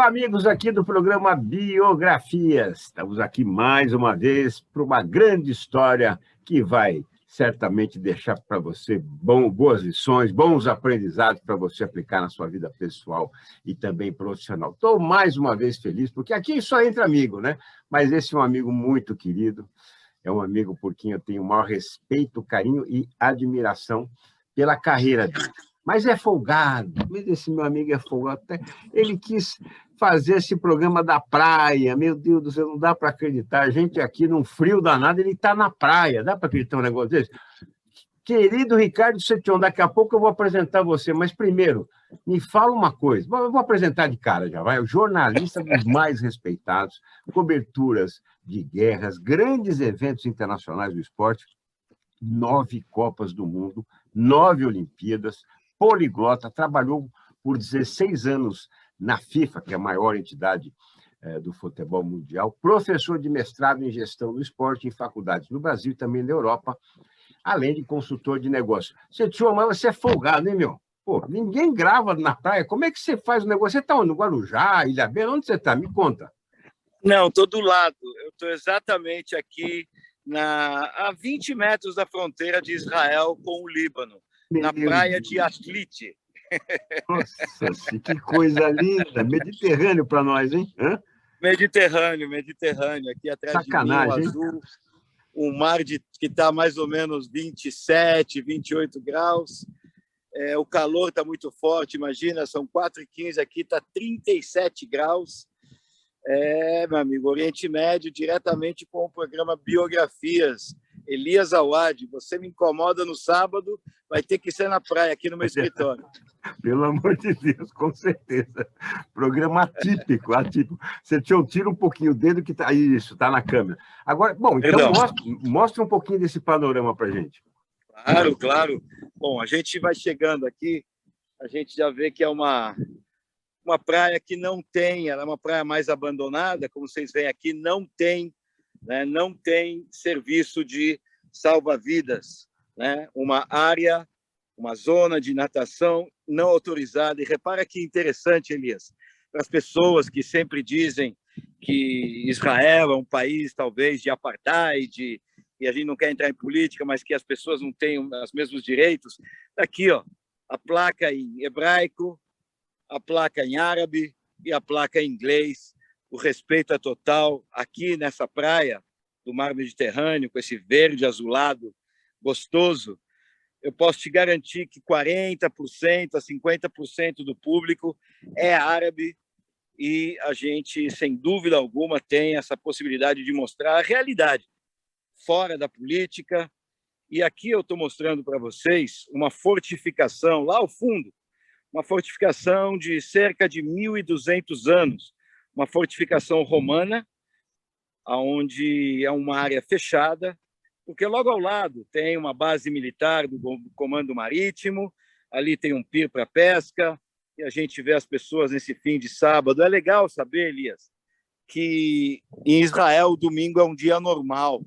Amigos aqui do programa Biografias, estamos aqui mais uma vez para uma grande história que vai certamente deixar para você boas lições, bons aprendizados para você aplicar na sua vida pessoal e também profissional. Estou mais uma vez feliz, porque aqui só entra amigo, né? Mas esse é um amigo muito querido, é um amigo por quem eu tenho o maior respeito, carinho e admiração pela carreira dele. Mas é folgado, esse meu amigo é folgado. Ele quis fazer esse programa da praia, meu Deus do céu, não dá para acreditar. A gente aqui, num frio danado, ele está na praia, dá para acreditar um negócio desse? Querido Ricardo Setion, daqui a pouco eu vou apresentar você, mas primeiro, me fala uma coisa, eu vou apresentar de cara já, vai? O jornalista dos mais respeitados, coberturas de guerras, grandes eventos internacionais do esporte, 9 Copas do Mundo, 9 Olimpíadas, poliglota, trabalhou por 16 anos na FIFA, que é a maior entidade do futebol mundial, professor de mestrado em gestão do esporte em faculdades no Brasil e também na Europa, além de consultor de negócio. Mas você é folgado, hein, meu? Pô, ninguém grava na praia. Como é que você faz o negócio? Você está no Guarujá, Ilhabela? Onde você está? Me conta. Não, estou do lado. Eu estou exatamente aqui a 20 metros da fronteira de Israel com o Líbano, na praia de Atlite. Nossa, que coisa linda! Mediterrâneo para nós, hein? Hã? Mediterrâneo. Aqui atrás Sacanagem, de mim, azul, um mar que está mais ou menos 27, 28 graus. O calor está muito forte, imagina, são 4h15, aqui está 37 graus. Meu amigo, Oriente Médio, diretamente com o programa Biografias. Elias Awad, você me incomoda no sábado, vai ter que ser na praia, aqui no meu escritório. Pelo amor de Deus, com certeza. Programa atípico. Você tira um pouquinho o dedo que está isso, está na câmera. Agora, bom, então mostra um pouquinho desse panorama para a gente. Claro. Bom, a gente vai chegando aqui, a gente já vê que é uma praia que não tem, ela é uma praia mais abandonada, como vocês veem aqui, não tem serviço de salva-vidas, né? Uma zona de natação não autorizada. E repara que interessante, Elias, para as pessoas que sempre dizem que Israel é um país, talvez, de apartheid, e a gente não quer entrar em política, mas que as pessoas não têm os mesmos direitos. Aqui, ó, a placa em hebraico, a placa em árabe e a placa em inglês. O respeito é total. Aqui nessa praia do mar Mediterrâneo, com esse verde azulado gostoso, eu posso te garantir que 40% a 50% do público é árabe, e a gente, sem dúvida alguma, tem essa possibilidade de mostrar a realidade fora da política. E aqui eu estou mostrando para vocês uma fortificação lá ao fundo, uma fortificação de cerca de 1.200 anos, uma fortificação romana, onde é uma área fechada, porque logo ao lado tem uma base militar do Comando Marítimo, ali tem um pier para pesca, e a gente vê as pessoas nesse fim de sábado. É legal saber, Elias, que em Israel o domingo é um dia normal.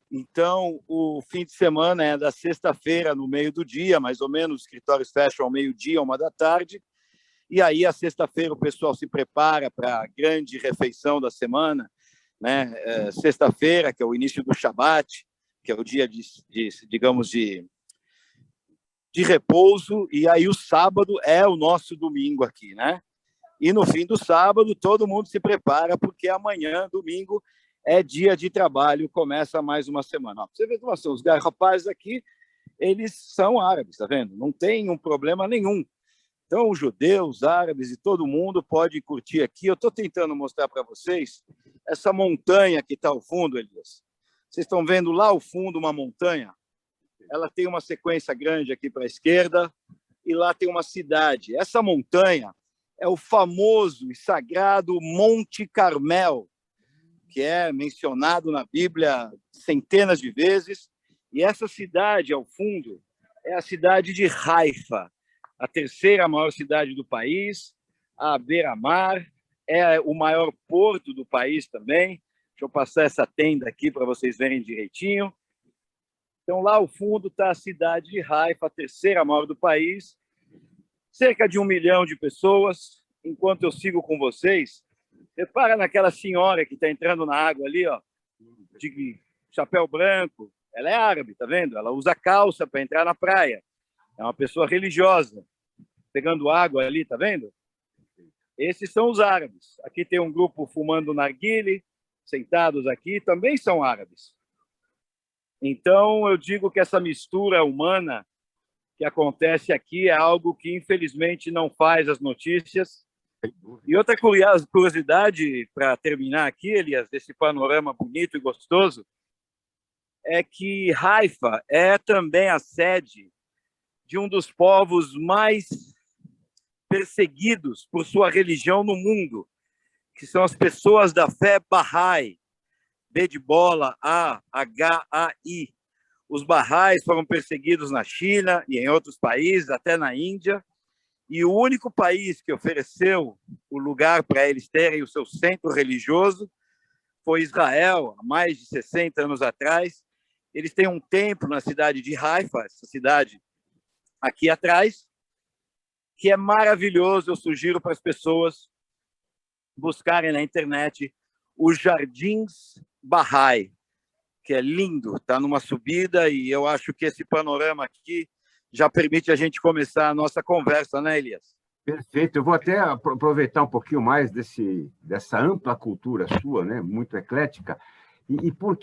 Então, o fim de semana é da sexta-feira, no meio do dia, mais ou menos, os escritórios fecham ao meio-dia, 1h da tarde, e aí, a sexta-feira, o pessoal se prepara para a grande refeição da semana, né? Sexta-feira, que é o início do Shabat, que é o dia, digamos, de repouso, e aí o sábado é o nosso domingo aqui, né? E no fim do sábado, todo mundo se prepara, porque amanhã, domingo, é dia de trabalho, começa mais uma semana. Ó, você vê como são os rapazes aqui, eles são árabes, tá vendo? Não tem um problema nenhum. Então, os judeus, árabes e todo mundo pode curtir aqui. Eu estou tentando mostrar para vocês essa montanha que está ao fundo, Elias. Vocês estão vendo lá ao fundo uma montanha? Ela tem uma sequência grande aqui para a esquerda e lá tem uma cidade. Essa montanha é o famoso e sagrado Monte Carmel, que é mencionado na Bíblia centenas de vezes. E essa cidade ao fundo é a cidade de Haifa, a terceira maior cidade do país, à beira-mar, é o maior porto do país também. Deixa eu passar essa tenda aqui para vocês verem direitinho. Então, lá ao fundo está a cidade de Haifa, a terceira maior do país, cerca de 1 milhão de pessoas. enquanto eu sigo com vocês, repara naquela senhora que está entrando na água ali, ó, de chapéu branco. Ela é árabe, tá vendo? Ela usa calça para entrar na praia. É uma pessoa religiosa, pegando água ali, tá vendo? Esses são os árabes. Aqui tem um grupo fumando narguile, sentados aqui, também são árabes. Então, eu digo que essa mistura humana que acontece aqui é algo que, infelizmente, não faz as notícias. E outra curiosidade, para terminar aqui, Elias, desse panorama bonito e gostoso, é que Haifa é também a sede de um dos povos mais perseguidos por sua religião no mundo, que são as pessoas da fé Bahá'í, B de bola, A-H-A-I. Os Bahá'ís foram perseguidos na China e em outros países, até na Índia, e o único país que ofereceu o lugar para eles terem o seu centro religioso foi Israel, há mais de 60 anos atrás. Eles têm um templo na cidade de Haifa, essa cidade aqui atrás, que é maravilhoso. Eu sugiro para as pessoas buscarem na internet os Jardins Bahá'í, que é lindo, está numa subida, e eu acho que esse panorama aqui já permite a gente começar a nossa conversa, né, Elias? Perfeito. Eu vou até aproveitar um pouquinho mais dessa ampla cultura sua, né, muito eclética. E por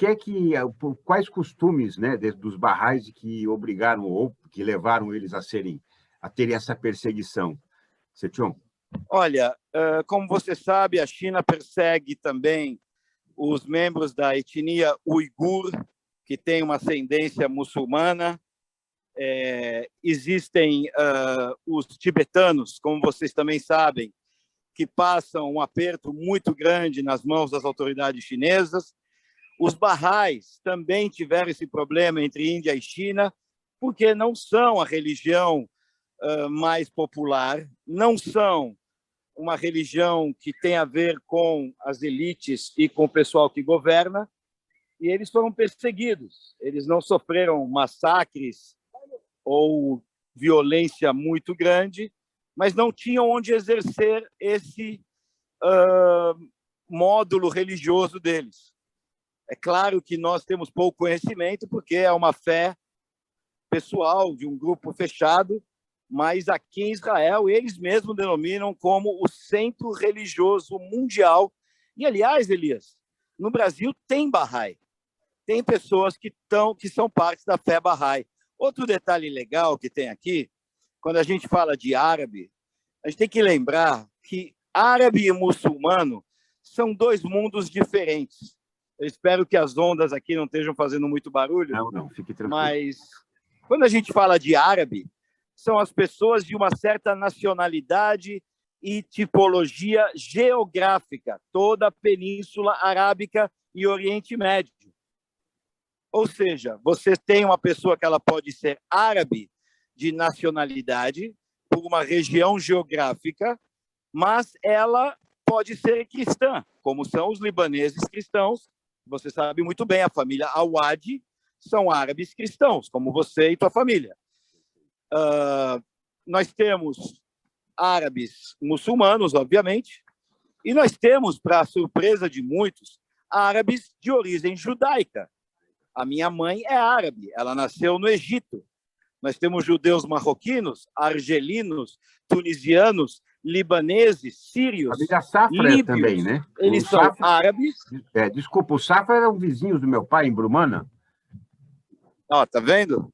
por quais costumes, né, dos Bahá'ís que obrigaram ou que levaram eles a terem essa perseguição? Setión? Olha, como você sabe, a China persegue também os membros da etnia uigur, que tem uma ascendência muçulmana. Existem os tibetanos, como vocês também sabem, que passam um aperto muito grande nas mãos das autoridades chinesas. Os Bahá'ís também tiveram esse problema entre Índia e China, porque não são a religião mais popular, não são uma religião que tem a ver com as elites e com o pessoal que governa, e eles foram perseguidos. Eles não sofreram massacres ou violência muito grande, mas não tinham onde exercer esse módulo religioso deles. É claro que nós temos pouco conhecimento, porque é uma fé pessoal de um grupo fechado, mas aqui em Israel eles mesmos denominam como o centro religioso mundial. E, aliás, Elias, no Brasil tem Bahá'í, tem pessoas que são parte da fé Bahá'í. Outro detalhe legal que tem aqui, quando a gente fala de árabe, a gente tem que lembrar que árabe e muçulmano são dois mundos diferentes. Eu espero que as ondas aqui não estejam fazendo muito barulho. Não, fique tranquilo. Mas quando a gente fala de árabe, são as pessoas de uma certa nacionalidade e tipologia geográfica, toda a Península Arábica e Oriente Médio. Ou seja, você tem uma pessoa que ela pode ser árabe de nacionalidade, por uma região geográfica, mas ela pode ser cristã, como são os libaneses cristãos. Você sabe muito bem, a família Awad são árabes cristãos, como você e tua família. Nós temos árabes muçulmanos, obviamente, e nós temos, para a surpresa de muitos, árabes de origem judaica. A minha mãe é árabe, ela nasceu no Egito. Nós temos judeus marroquinos, argelinos, tunisianos, libaneses, sírios, família Safra líbios. Também, né? Eles são árabes. Desculpa, os Safra eram vizinhos do meu pai, em Brumana. Tá vendo?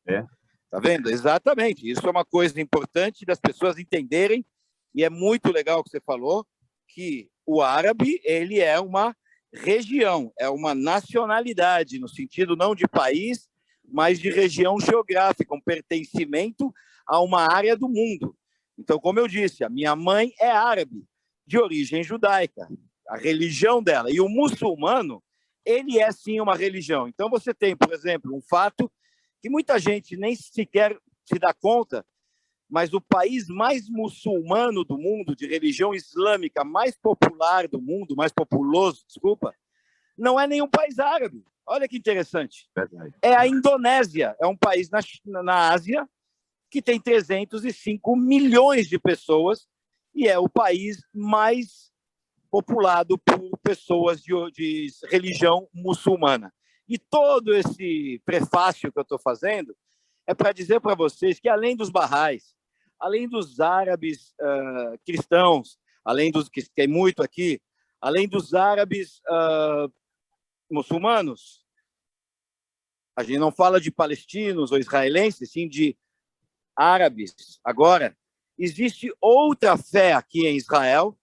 Tá vendo? Exatamente. Isso é uma coisa importante das pessoas entenderem, e é muito legal que você falou, que o árabe ele é uma região, é uma nacionalidade, no sentido não de país, mas de região geográfica, um pertencimento a uma área do mundo. Então, como eu disse, a minha mãe é árabe, de origem judaica, a religião dela. E o muçulmano, ele é sim uma religião. Então, você tem, por exemplo, um fato que muita gente nem sequer se dá conta, mas o país mais muçulmano do mundo, de religião islâmica mais popular do mundo, mais populoso, desculpa, não é nenhum país árabe. Olha que interessante. Verdade. É a Indonésia, é um país na Ásia que tem 305 milhões de pessoas e é o país mais populado por pessoas de religião muçulmana. E todo esse prefácio que eu estou fazendo é para dizer para vocês que, além dos barrais, além dos árabes cristãos, além dos que tem muito aqui, além dos árabes muçulmanos, a gente não fala de palestinos ou israelenses, sim de árabes. Agora, existe outra fé aqui em Israel,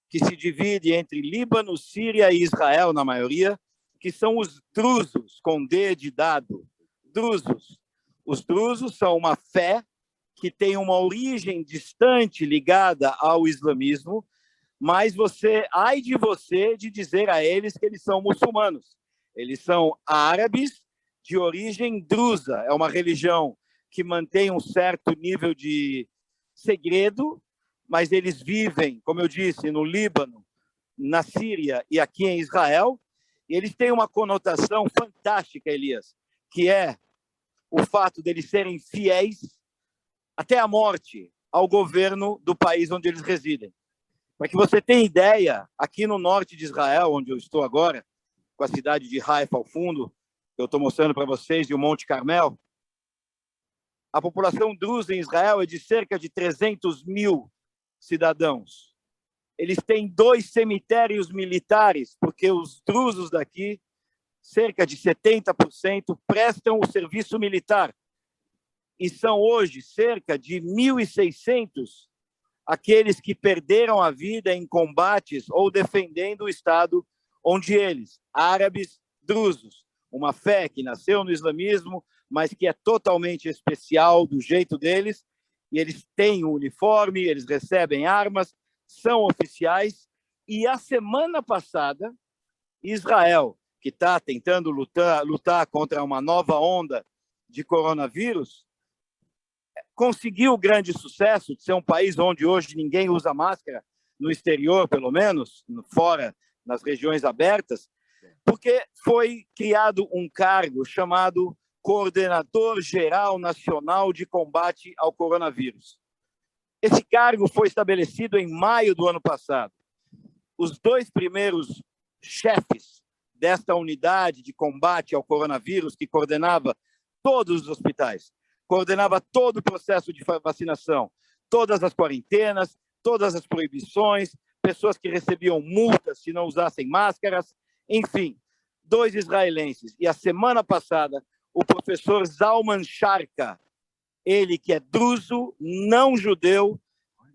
que se divide entre Líbano, Síria e Israel, na maioria, que são os drusos, com D de dado. Drusos. Os drusos são uma fé que tem uma origem distante ligada ao islamismo, mas ai de você de dizer a eles que eles são muçulmanos. Eles são árabes de origem drusa. É uma religião que mantém um certo nível de segredo, mas eles vivem, como eu disse, no Líbano, na Síria e aqui em Israel, e eles têm uma conotação fantástica, Elias, que é o fato deles serem fiéis até a morte ao governo do país onde eles residem. Para que você tenha ideia, aqui no norte de Israel, onde eu estou agora, com a cidade de Haifa ao fundo, que eu estou mostrando para vocês, e o Monte Carmel, a população drusa em Israel é de cerca de 300 mil cidadãos. Eles têm 2 cemitérios militares, porque os drusos daqui, cerca de 70%, prestam o serviço militar. E são hoje cerca de 1.600 aqueles que perderam a vida em combates ou defendendo o Estado onde eles, árabes drusos, uma fé que nasceu no islamismo, mas que é totalmente especial do jeito deles, e eles têm o uniforme, eles recebem armas, são oficiais, e a semana passada, Israel, que está tentando lutar contra uma nova onda de coronavírus, conseguiu o grande sucesso de ser um país onde hoje ninguém usa máscara, no exterior, pelo menos, fora, nas regiões abertas, porque foi criado um cargo chamado Coordenador Geral Nacional de Combate ao Coronavírus. Esse cargo foi estabelecido em maio do ano passado. Os 2 primeiros chefes desta unidade de combate ao coronavírus, que coordenava todos os hospitais, coordenava todo o processo de vacinação, todas as quarentenas, todas as proibições, pessoas que recebiam multas se não usassem máscaras, enfim, 2 israelenses. E a semana passada, o professor Zalman Sharka, ele que é druso, não judeu,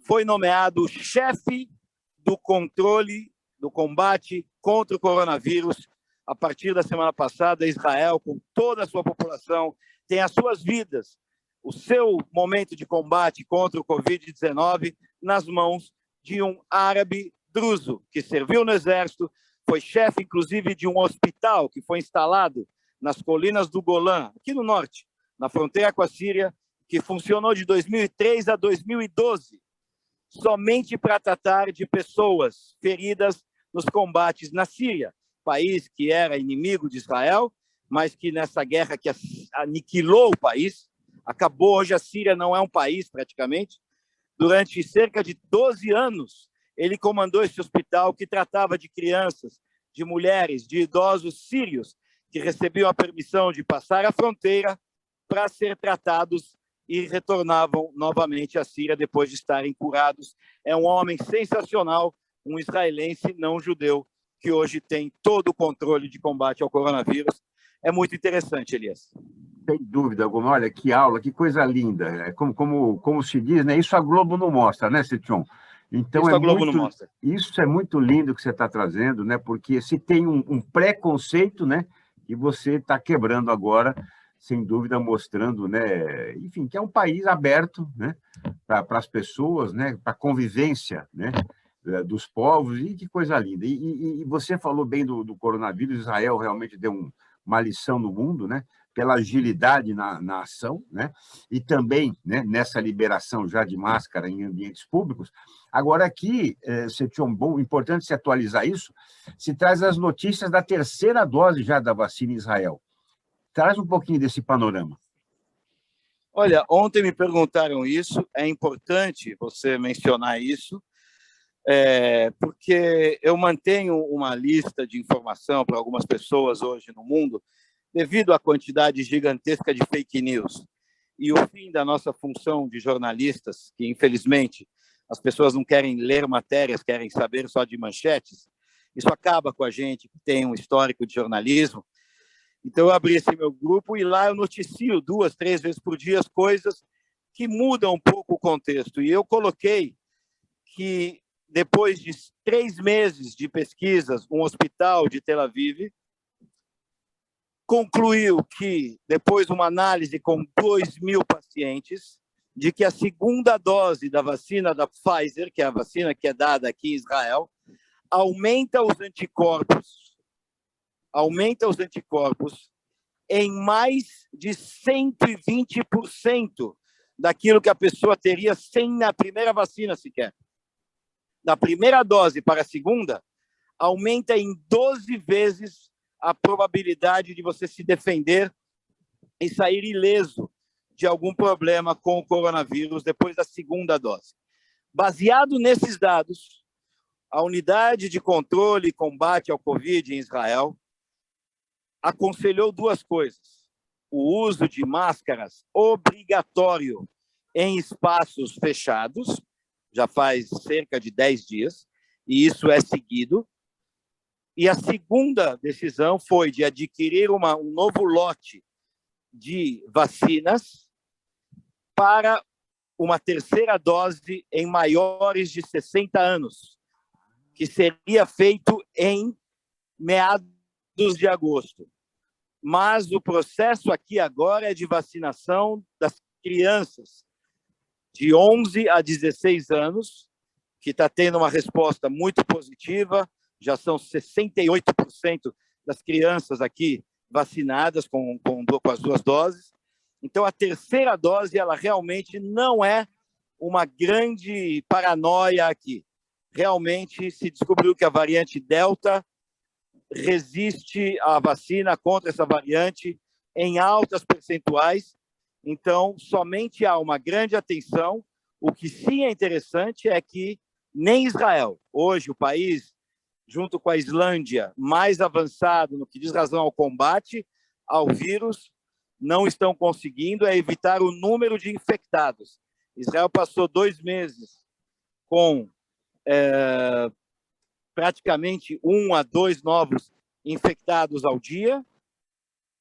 foi nomeado chefe do controle, do combate contra o coronavírus. A partir da semana passada, Israel, com toda a sua população, tem as suas vidas, o seu momento de combate contra o Covid-19 nas mãos de um árabe druso, que serviu no exército, foi chefe, inclusive, de um hospital que foi instalado nas colinas do Golã, aqui no norte, na fronteira com a Síria, que funcionou de 2003 a 2012, somente para tratar de pessoas feridas nos combates na Síria, país que era inimigo de Israel, mas que nessa guerra que aniquilou o país, acabou, hoje a Síria não é um país praticamente, durante cerca de 12 anos, ele comandou esse hospital que tratava de crianças, de mulheres, de idosos sírios, que recebiam a permissão de passar a fronteira para ser tratados e retornavam novamente à Síria depois de estarem curados. É um homem sensacional, um israelense não judeu, que hoje tem todo o controle de combate ao coronavírus. É muito interessante, Elias. Sem dúvida alguma. Olha, que aula, que coisa linda. Como se diz, né? Isso a Globo não mostra, né, Setion? Então, isso a Globo não mostra. Isso é muito lindo que você está trazendo, né? Porque se tem um preconceito, né? E você está quebrando agora, sem dúvida, mostrando, né? Enfim, que é um país aberto, né? Para as pessoas, né? Para a convivência, né? Dos povos, e que coisa linda. E você falou bem do coronavírus. Israel realmente deu uma lição no mundo, né? Pela agilidade na ação, né? E também, né, nessa liberação já de máscara em ambientes públicos. Agora, aqui, Setion, bom, importante se atualizar isso, se traz as notícias da 3ª dose já da vacina em Israel. Traz um pouquinho desse panorama. Olha, ontem me perguntaram isso, é importante você mencionar isso, porque eu mantenho uma lista de informação para algumas pessoas hoje no mundo, devido à quantidade gigantesca de fake news e o fim da nossa função de jornalistas, que infelizmente as pessoas não querem ler matérias, querem saber só de manchetes. Isso acaba com a gente que tem um histórico de jornalismo. Então eu abri esse meu grupo e lá eu noticio 2, 3 vezes por dia as coisas que mudam um pouco o contexto. E eu coloquei que depois de 3 meses de pesquisas, um hospital de Tel Aviv concluiu que, depois de uma análise com 2.000 pacientes, de que a segunda dose da vacina da Pfizer, que é a vacina que é dada aqui em Israel, aumenta os anticorpos em mais de 120% daquilo que a pessoa teria sem na primeira vacina sequer. Da primeira dose para a segunda, aumenta em 12 vezes a probabilidade de você se defender e sair ileso de algum problema com o coronavírus depois da segunda dose. Baseado nesses dados, a Unidade de Controle e Combate ao Covid em Israel aconselhou 2 coisas: o uso de máscaras obrigatório em espaços fechados, já faz cerca de 10 dias, e isso é seguido. E a segunda decisão foi de adquirir um novo lote de vacinas para uma terceira dose em maiores de 60 anos, que seria feito em meados de agosto. Mas o processo aqui agora é de vacinação das crianças de 11 a 16 anos, que está tendo uma resposta muito positiva. Já são 68% das crianças aqui vacinadas com as 2 doses. Então, a terceira dose, ela realmente não é uma grande paranoia aqui. Realmente se descobriu que a variante Delta resiste à vacina contra essa variante em altas percentuais. Então, somente há uma grande atenção. O que sim é interessante é que nem Israel, hoje o país junto com a Islândia, mais avançado no que diz razão ao combate ao vírus, não estão conseguindo evitar o número de infectados. Israel passou 2 meses com praticamente 1 a 2 novos infectados ao dia,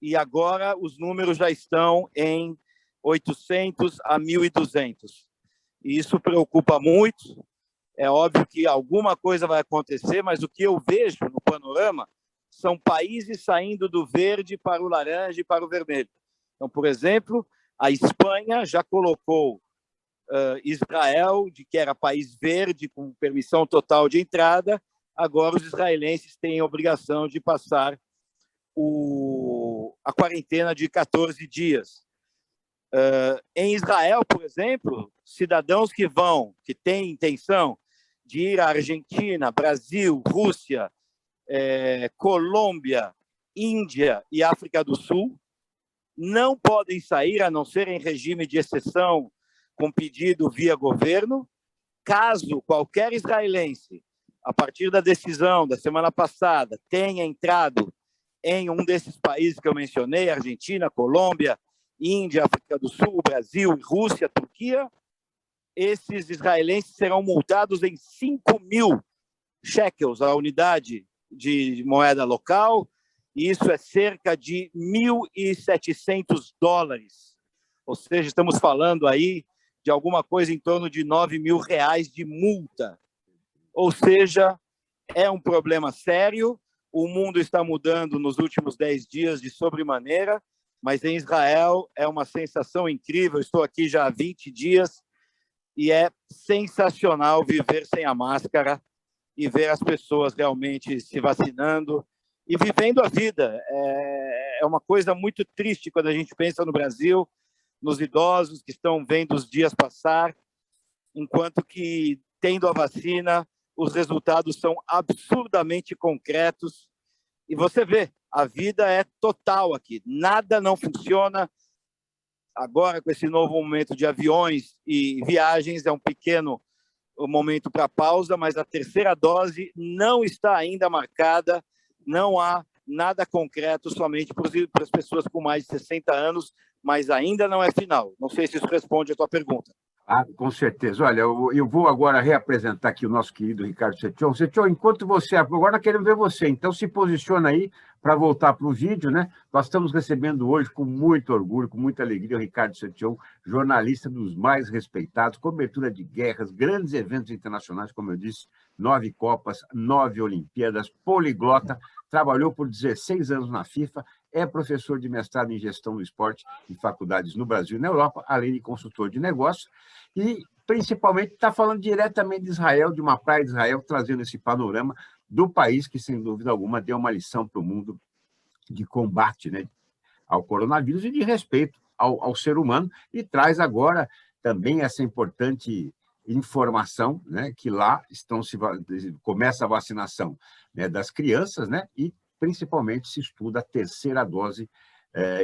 e agora os números já estão em 800 a 1.200. E isso preocupa muito. É óbvio que alguma coisa vai acontecer, mas o que eu vejo no panorama são países saindo do verde para o laranja e para o vermelho. Então, por exemplo, a Espanha já colocou Israel, de que era país verde, com permissão total de entrada. Agora os israelenses têm a obrigação de passar a quarentena de 14 dias. Em Israel, por exemplo, cidadãos que têm intenção de ir à Argentina, Brasil, Rússia, Colômbia, Índia e África do Sul, não podem sair, a não ser em regime de exceção, com pedido via governo. Caso qualquer israelense, a partir da decisão da semana passada, tenha entrado em um desses países que eu mencionei, Argentina, Colômbia, Índia, África do Sul, Brasil, Rússia, Turquia, esses israelenses serão multados em 5.000 shekels, a unidade de moeda local, e isso é cerca de $1.700. Ou seja, estamos falando aí de alguma coisa em torno de R$9.000 de multa. Ou seja, é um problema sério. O mundo está mudando nos últimos 10 dias de sobremaneira, mas em Israel é uma sensação incrível. Estou aqui já há 20 dias e é sensacional viver sem a máscara e ver as pessoas realmente se vacinando e vivendo a vida. É uma coisa muito triste quando a gente pensa no Brasil, nos idosos que estão vendo os dias passar, enquanto que, tendo a vacina, os resultados são absurdamente concretos. E você vê, a vida é total aqui. Nada não funciona. Agora, com esse novo momento de aviões e viagens, é um pequeno o momento para pausa, mas a terceira dose não está ainda marcada, não há nada concreto, somente para as pessoas com mais de 60 anos, mas ainda não é final. Não sei se isso responde a tua pergunta. Ah, com certeza. Olha, eu vou agora reapresentar aqui o nosso querido Ricardo Setión. Setión, enquanto você... Agora queremos ver você, então se posiciona aí para voltar para o vídeo, né? Nós estamos recebendo hoje, com muito orgulho, com muita alegria, o Ricardo Setión, jornalista dos mais respeitados, cobertura de guerras, grandes eventos internacionais, como eu disse, 9 Copas, 9 Olimpíadas, poliglota, trabalhou por 16 anos na FIFA, é professor de mestrado em gestão do esporte em faculdades no Brasil e na Europa, além de consultor de negócios, e principalmente está falando diretamente de Israel, de uma praia de Israel, trazendo esse panorama do país que, sem dúvida alguma, deu uma lição para o mundo de combate, né, ao coronavírus e de respeito ao ser humano, e traz agora também essa importante informação, né, que lá começa a vacinação, né, das crianças, né, e principalmente se estuda a terceira dose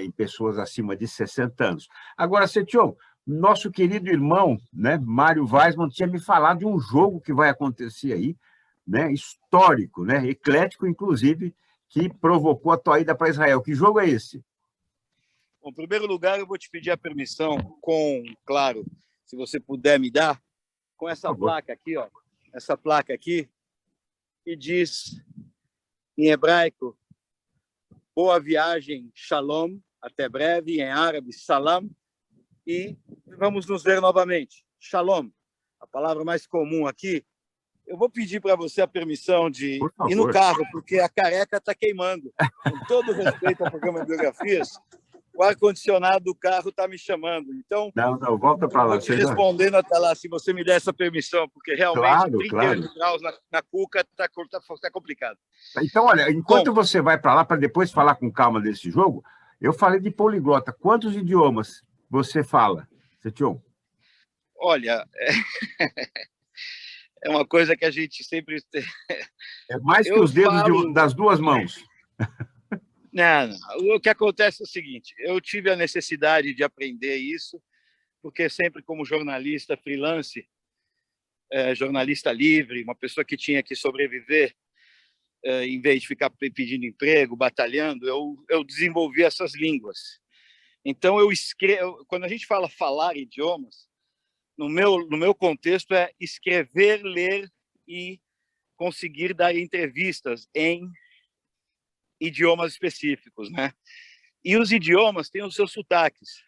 em pessoas acima de 60 anos. Agora, Setión, nosso querido irmão, né, Mário Weissmann, tinha me falado de um jogo que vai acontecer aí, né, histórico, né, eclético, inclusive, que provocou a tua ida para Israel. Que jogo é esse? Bom, em primeiro lugar, eu vou te pedir a permissão claro, se você puder me dar, com essa placa aqui, ó, essa placa aqui, que diz, em hebraico, boa viagem, shalom, até breve, em árabe, salam, e vamos nos ver novamente. Shalom, a palavra mais comum aqui. Eu vou pedir para você a permissão de ir no carro, porque a careca está queimando. Com todo respeito ao programa de Biografias, o ar-condicionado do carro está me chamando. Então, não, volta para lá. Vou te respondendo até lá, se você me der essa permissão, porque realmente 38 graus na cuca está complicado. Então, olha, enquanto você vai para lá, para depois falar com calma desse jogo, eu falei de poliglota. Quantos idiomas você fala, Setión? Olha, é uma coisa que a gente sempre... É mais que os dedos das duas mãos. Não. O que acontece é o seguinte, eu tive a necessidade de aprender isso, porque sempre como jornalista freelance, jornalista livre, uma pessoa que tinha que sobreviver, em vez de ficar pedindo emprego, batalhando, eu desenvolvi essas línguas. Então, eu escrevo... Quando a gente fala falar idiomas, no meu contexto é escrever, ler e conseguir dar entrevistas em idiomas específicos, né? E os idiomas têm os seus sotaques.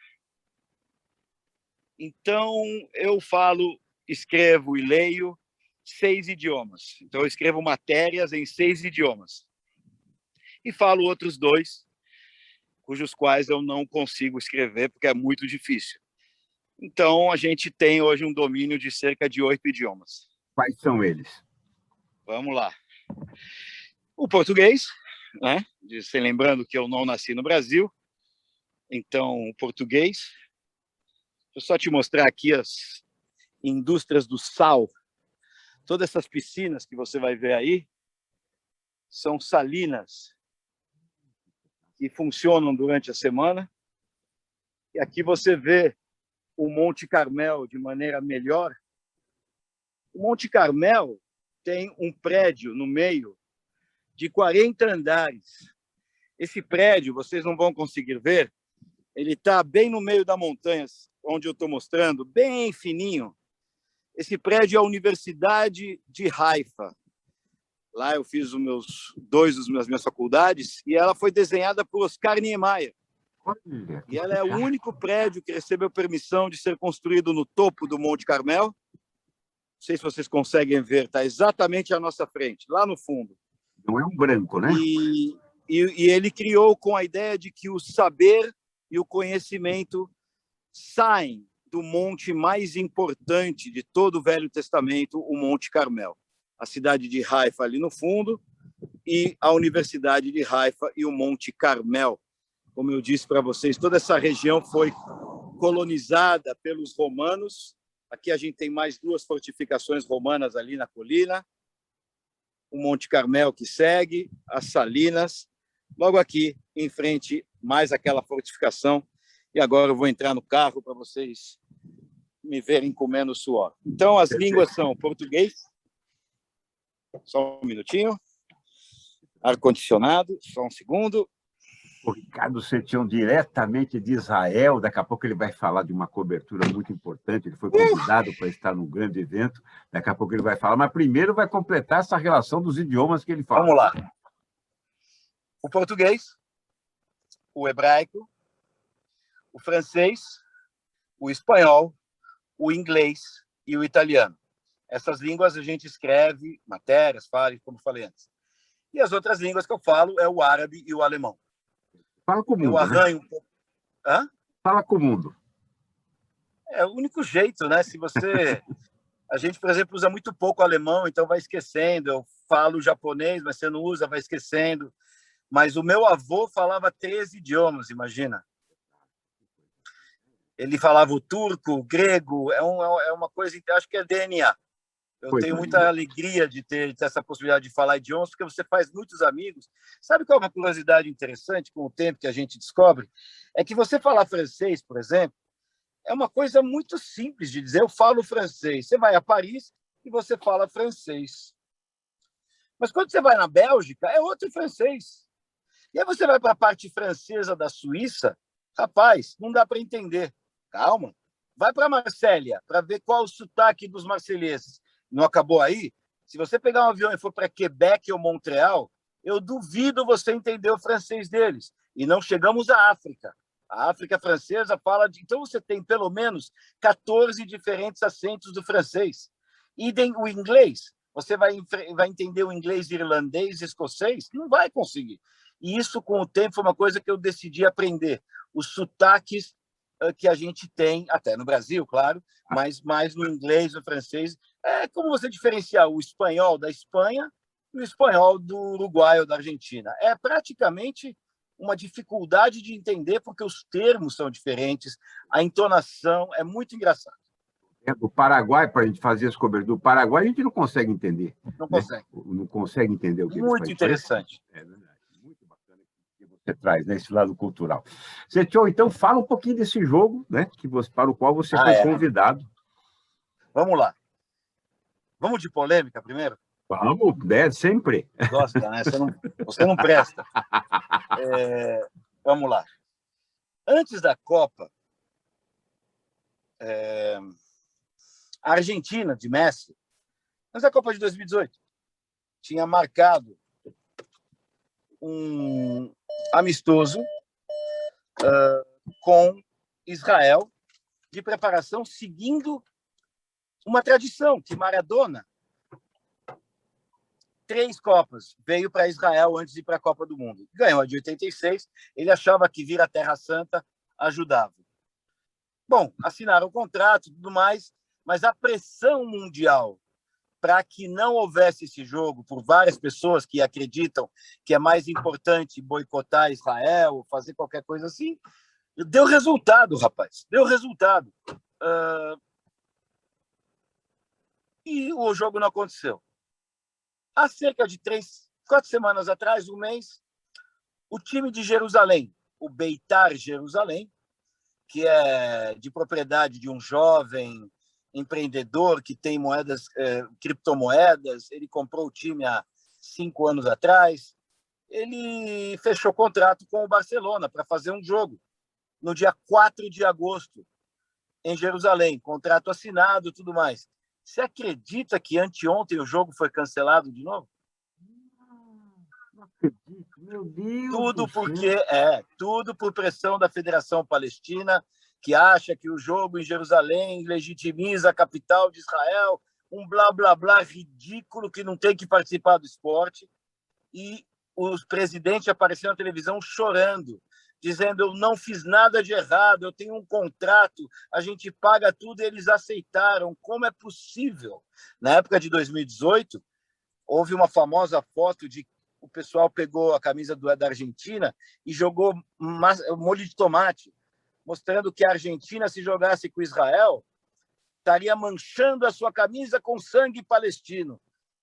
Então, eu falo, escrevo e leio 6 idiomas. Então, eu escrevo matérias em 6 idiomas. E falo outros 2, cujos quais eu não consigo escrever, porque é muito difícil. Então, a gente tem hoje um domínio de cerca de 8 idiomas. Quais são eles? Vamos lá. O português, né? Lembrando que eu não nasci no Brasil, então, o português. Deixa eu só te mostrar aqui as indústrias do sal. Todas essas piscinas que você vai ver aí são salinas que funcionam durante a semana. E aqui você vê o Monte Carmel de maneira melhor. O Monte Carmel tem um prédio no meio de 40 andares. Esse prédio, vocês não vão conseguir ver, ele está bem no meio da montanha, onde eu estou mostrando, bem fininho. Esse prédio é a Universidade de Haifa. Lá eu fiz as minhas faculdades, e ela foi desenhada por Oscar Niemeyer. E ela é o único prédio que recebeu permissão de ser construído no topo do Monte Carmel. Não sei se vocês conseguem ver, está exatamente à nossa frente, lá no fundo. Não é um branco, né? E ele criou com a ideia de que o saber e o conhecimento saem do monte mais importante de todo o Velho Testamento, o Monte Carmel. A cidade de Haifa ali no fundo e a Universidade de Haifa e o Monte Carmel. Como eu disse para vocês, toda essa região foi colonizada pelos romanos. Aqui a gente tem mais 2 fortificações romanas ali na colina. O Monte Carmel que segue, as salinas. Logo aqui, em frente, mais aquela fortificação. E agora eu vou entrar no carro para vocês me verem comendo suor. Então, as línguas são português, só um minutinho, ar-condicionado, só um segundo. O Ricardo Setion, diretamente de Israel, daqui a pouco ele vai falar de uma cobertura muito importante, ele foi convidado para estar num grande evento, daqui a pouco ele vai falar, mas primeiro vai completar essa relação dos idiomas que ele fala. Vamos lá. O português, o hebraico, o francês, o espanhol, o inglês e o italiano. Essas línguas a gente escreve matérias, fala, como falei antes. E as outras línguas que eu falo é o árabe e o alemão. Fala com o mundo, eu arranho, né? Um pouco. Hã? Fala com o mundo. É o único jeito, né? Se você... A gente, por exemplo, usa muito pouco alemão, então vai esquecendo. Eu falo japonês, mas você não usa, vai esquecendo. Mas o meu avô falava 13 idiomas, imagina. Ele falava o turco, o grego, é uma coisa, acho que é DNA. Eu tenho muita alegria de ter essa possibilidade de falar idiomas, porque você faz muitos amigos. Sabe qual é uma curiosidade interessante com o tempo que a gente descobre? É que você falar francês, por exemplo, é uma coisa muito simples de dizer. Eu falo francês. Você vai a Paris e você fala francês. Mas quando você vai na Bélgica, é outro francês. E aí você vai para a parte francesa da Suíça, rapaz, não dá para entender. Calma. Vai para Marsella para ver qual o sotaque dos marcelenses. Não acabou aí? Se você pegar um avião e for para Quebec ou Montreal, eu duvido você entender o francês deles. E não chegamos à África. A África francesa fala de... Então, você tem pelo menos 14 diferentes acentos do francês. Idem o inglês. Você vai entender o inglês irlandês, escocês? Não vai conseguir. E isso, com o tempo, foi uma coisa que eu decidi aprender. Os sotaques que a gente tem, até no Brasil, claro, mas mais no inglês, no francês. É como você diferenciar o espanhol da Espanha e o espanhol do Uruguai ou da Argentina. É praticamente uma dificuldade de entender, porque os termos são diferentes, a entonação é muito engraçado. Do Paraguai, para a gente fazer esse cobertura do Paraguai, a gente não consegue entender. Não consegue. Né? Não consegue entender o que muito interessante. É verdade. Muito bacana que você traz, né? Esse lado cultural. Setion, então, fala um pouquinho desse jogo, né? Para o qual você foi convidado. Vamos lá. Vamos de polêmica primeiro? Vamos, né? Sempre. Gosta, né? Você não presta. Vamos lá. Antes da Copa, a Argentina, de Messi, antes da Copa de 2018, tinha marcado um amistoso com Israel, de preparação, seguindo uma tradição que Maradona, 3 Copas, veio para Israel antes de ir para a Copa do Mundo. Ganhou a de 86, ele achava que vir à Terra Santa ajudava. Bom, assinaram o contrato e tudo mais, mas a pressão mundial para que não houvesse esse jogo, por várias pessoas que acreditam que é mais importante boicotar Israel, fazer qualquer coisa assim, deu resultado, rapaz. Deu resultado. E o jogo não aconteceu. Há cerca de 4 semanas atrás, um mês, o time de Jerusalém, o Beitar Jerusalém, que é de propriedade de um jovem empreendedor que tem criptomoedas, ele comprou o time há 5 anos atrás, ele fechou contrato com o Barcelona para fazer um jogo no dia 4 de agosto, em Jerusalém, contrato assinado e tudo mais. Você acredita que anteontem o jogo foi cancelado de novo? Não acredito, meu Deus. Tudo por pressão da Federação Palestina, que acha que o jogo em Jerusalém legitimiza a capital de Israel, um blá, blá, blá ridículo que não tem que participar do esporte. E o presidente apareceu na televisão chorando, dizendo: eu não fiz nada de errado, eu tenho um contrato, a gente paga tudo, e eles aceitaram. Como é possível? Na época de 2018, houve uma famosa foto de o pessoal pegou a camisa da Argentina e jogou molho de tomate, mostrando que a Argentina, se jogasse com Israel, estaria manchando a sua camisa com sangue palestino.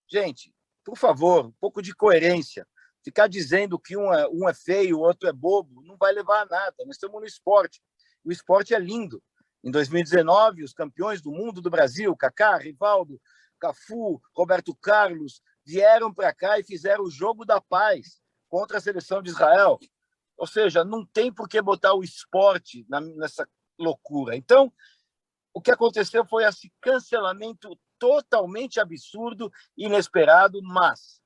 Gente, por favor, um pouco de coerência. Ficar dizendo que um é feio, o outro é bobo, não vai levar a nada. Nós estamos no esporte. O esporte é lindo. Em 2019, os campeões do mundo do Brasil, Kaká, Rivaldo, Cafu, Roberto Carlos, vieram para cá e fizeram o jogo da paz contra a seleção de Israel. Ou seja, não tem por que botar o esporte nessa loucura. Então, o que aconteceu foi esse cancelamento totalmente absurdo, inesperado, mas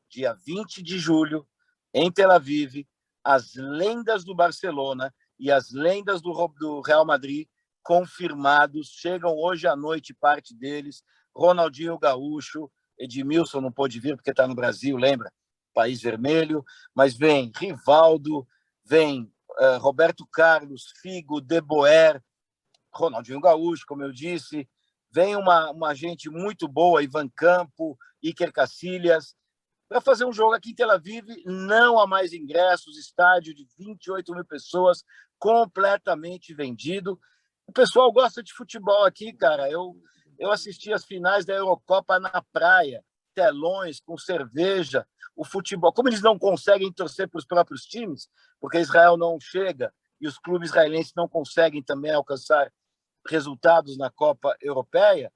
dia 20 de julho, em Tel Aviv, as lendas do Barcelona e as lendas do Real Madrid confirmados, chegam hoje à noite parte deles, Ronaldinho Gaúcho, Edmilson não pôde vir porque está no Brasil, lembra? País Vermelho, mas vem Rivaldo, vem Roberto Carlos, Figo, De Boer, Ronaldinho Gaúcho, como eu disse, vem uma gente muito boa, Ivan Campo, Iker Casillas, para fazer um jogo aqui em Tel Aviv. Não há mais ingressos, estádio de 28 mil pessoas, completamente vendido. O pessoal gosta de futebol aqui, cara. Eu assisti as finais da Eurocopa na praia, telões com cerveja, o futebol. Como eles não conseguem torcer para os próprios times, porque Israel não chega e os clubes israelenses não conseguem também alcançar resultados na Copa Europeia,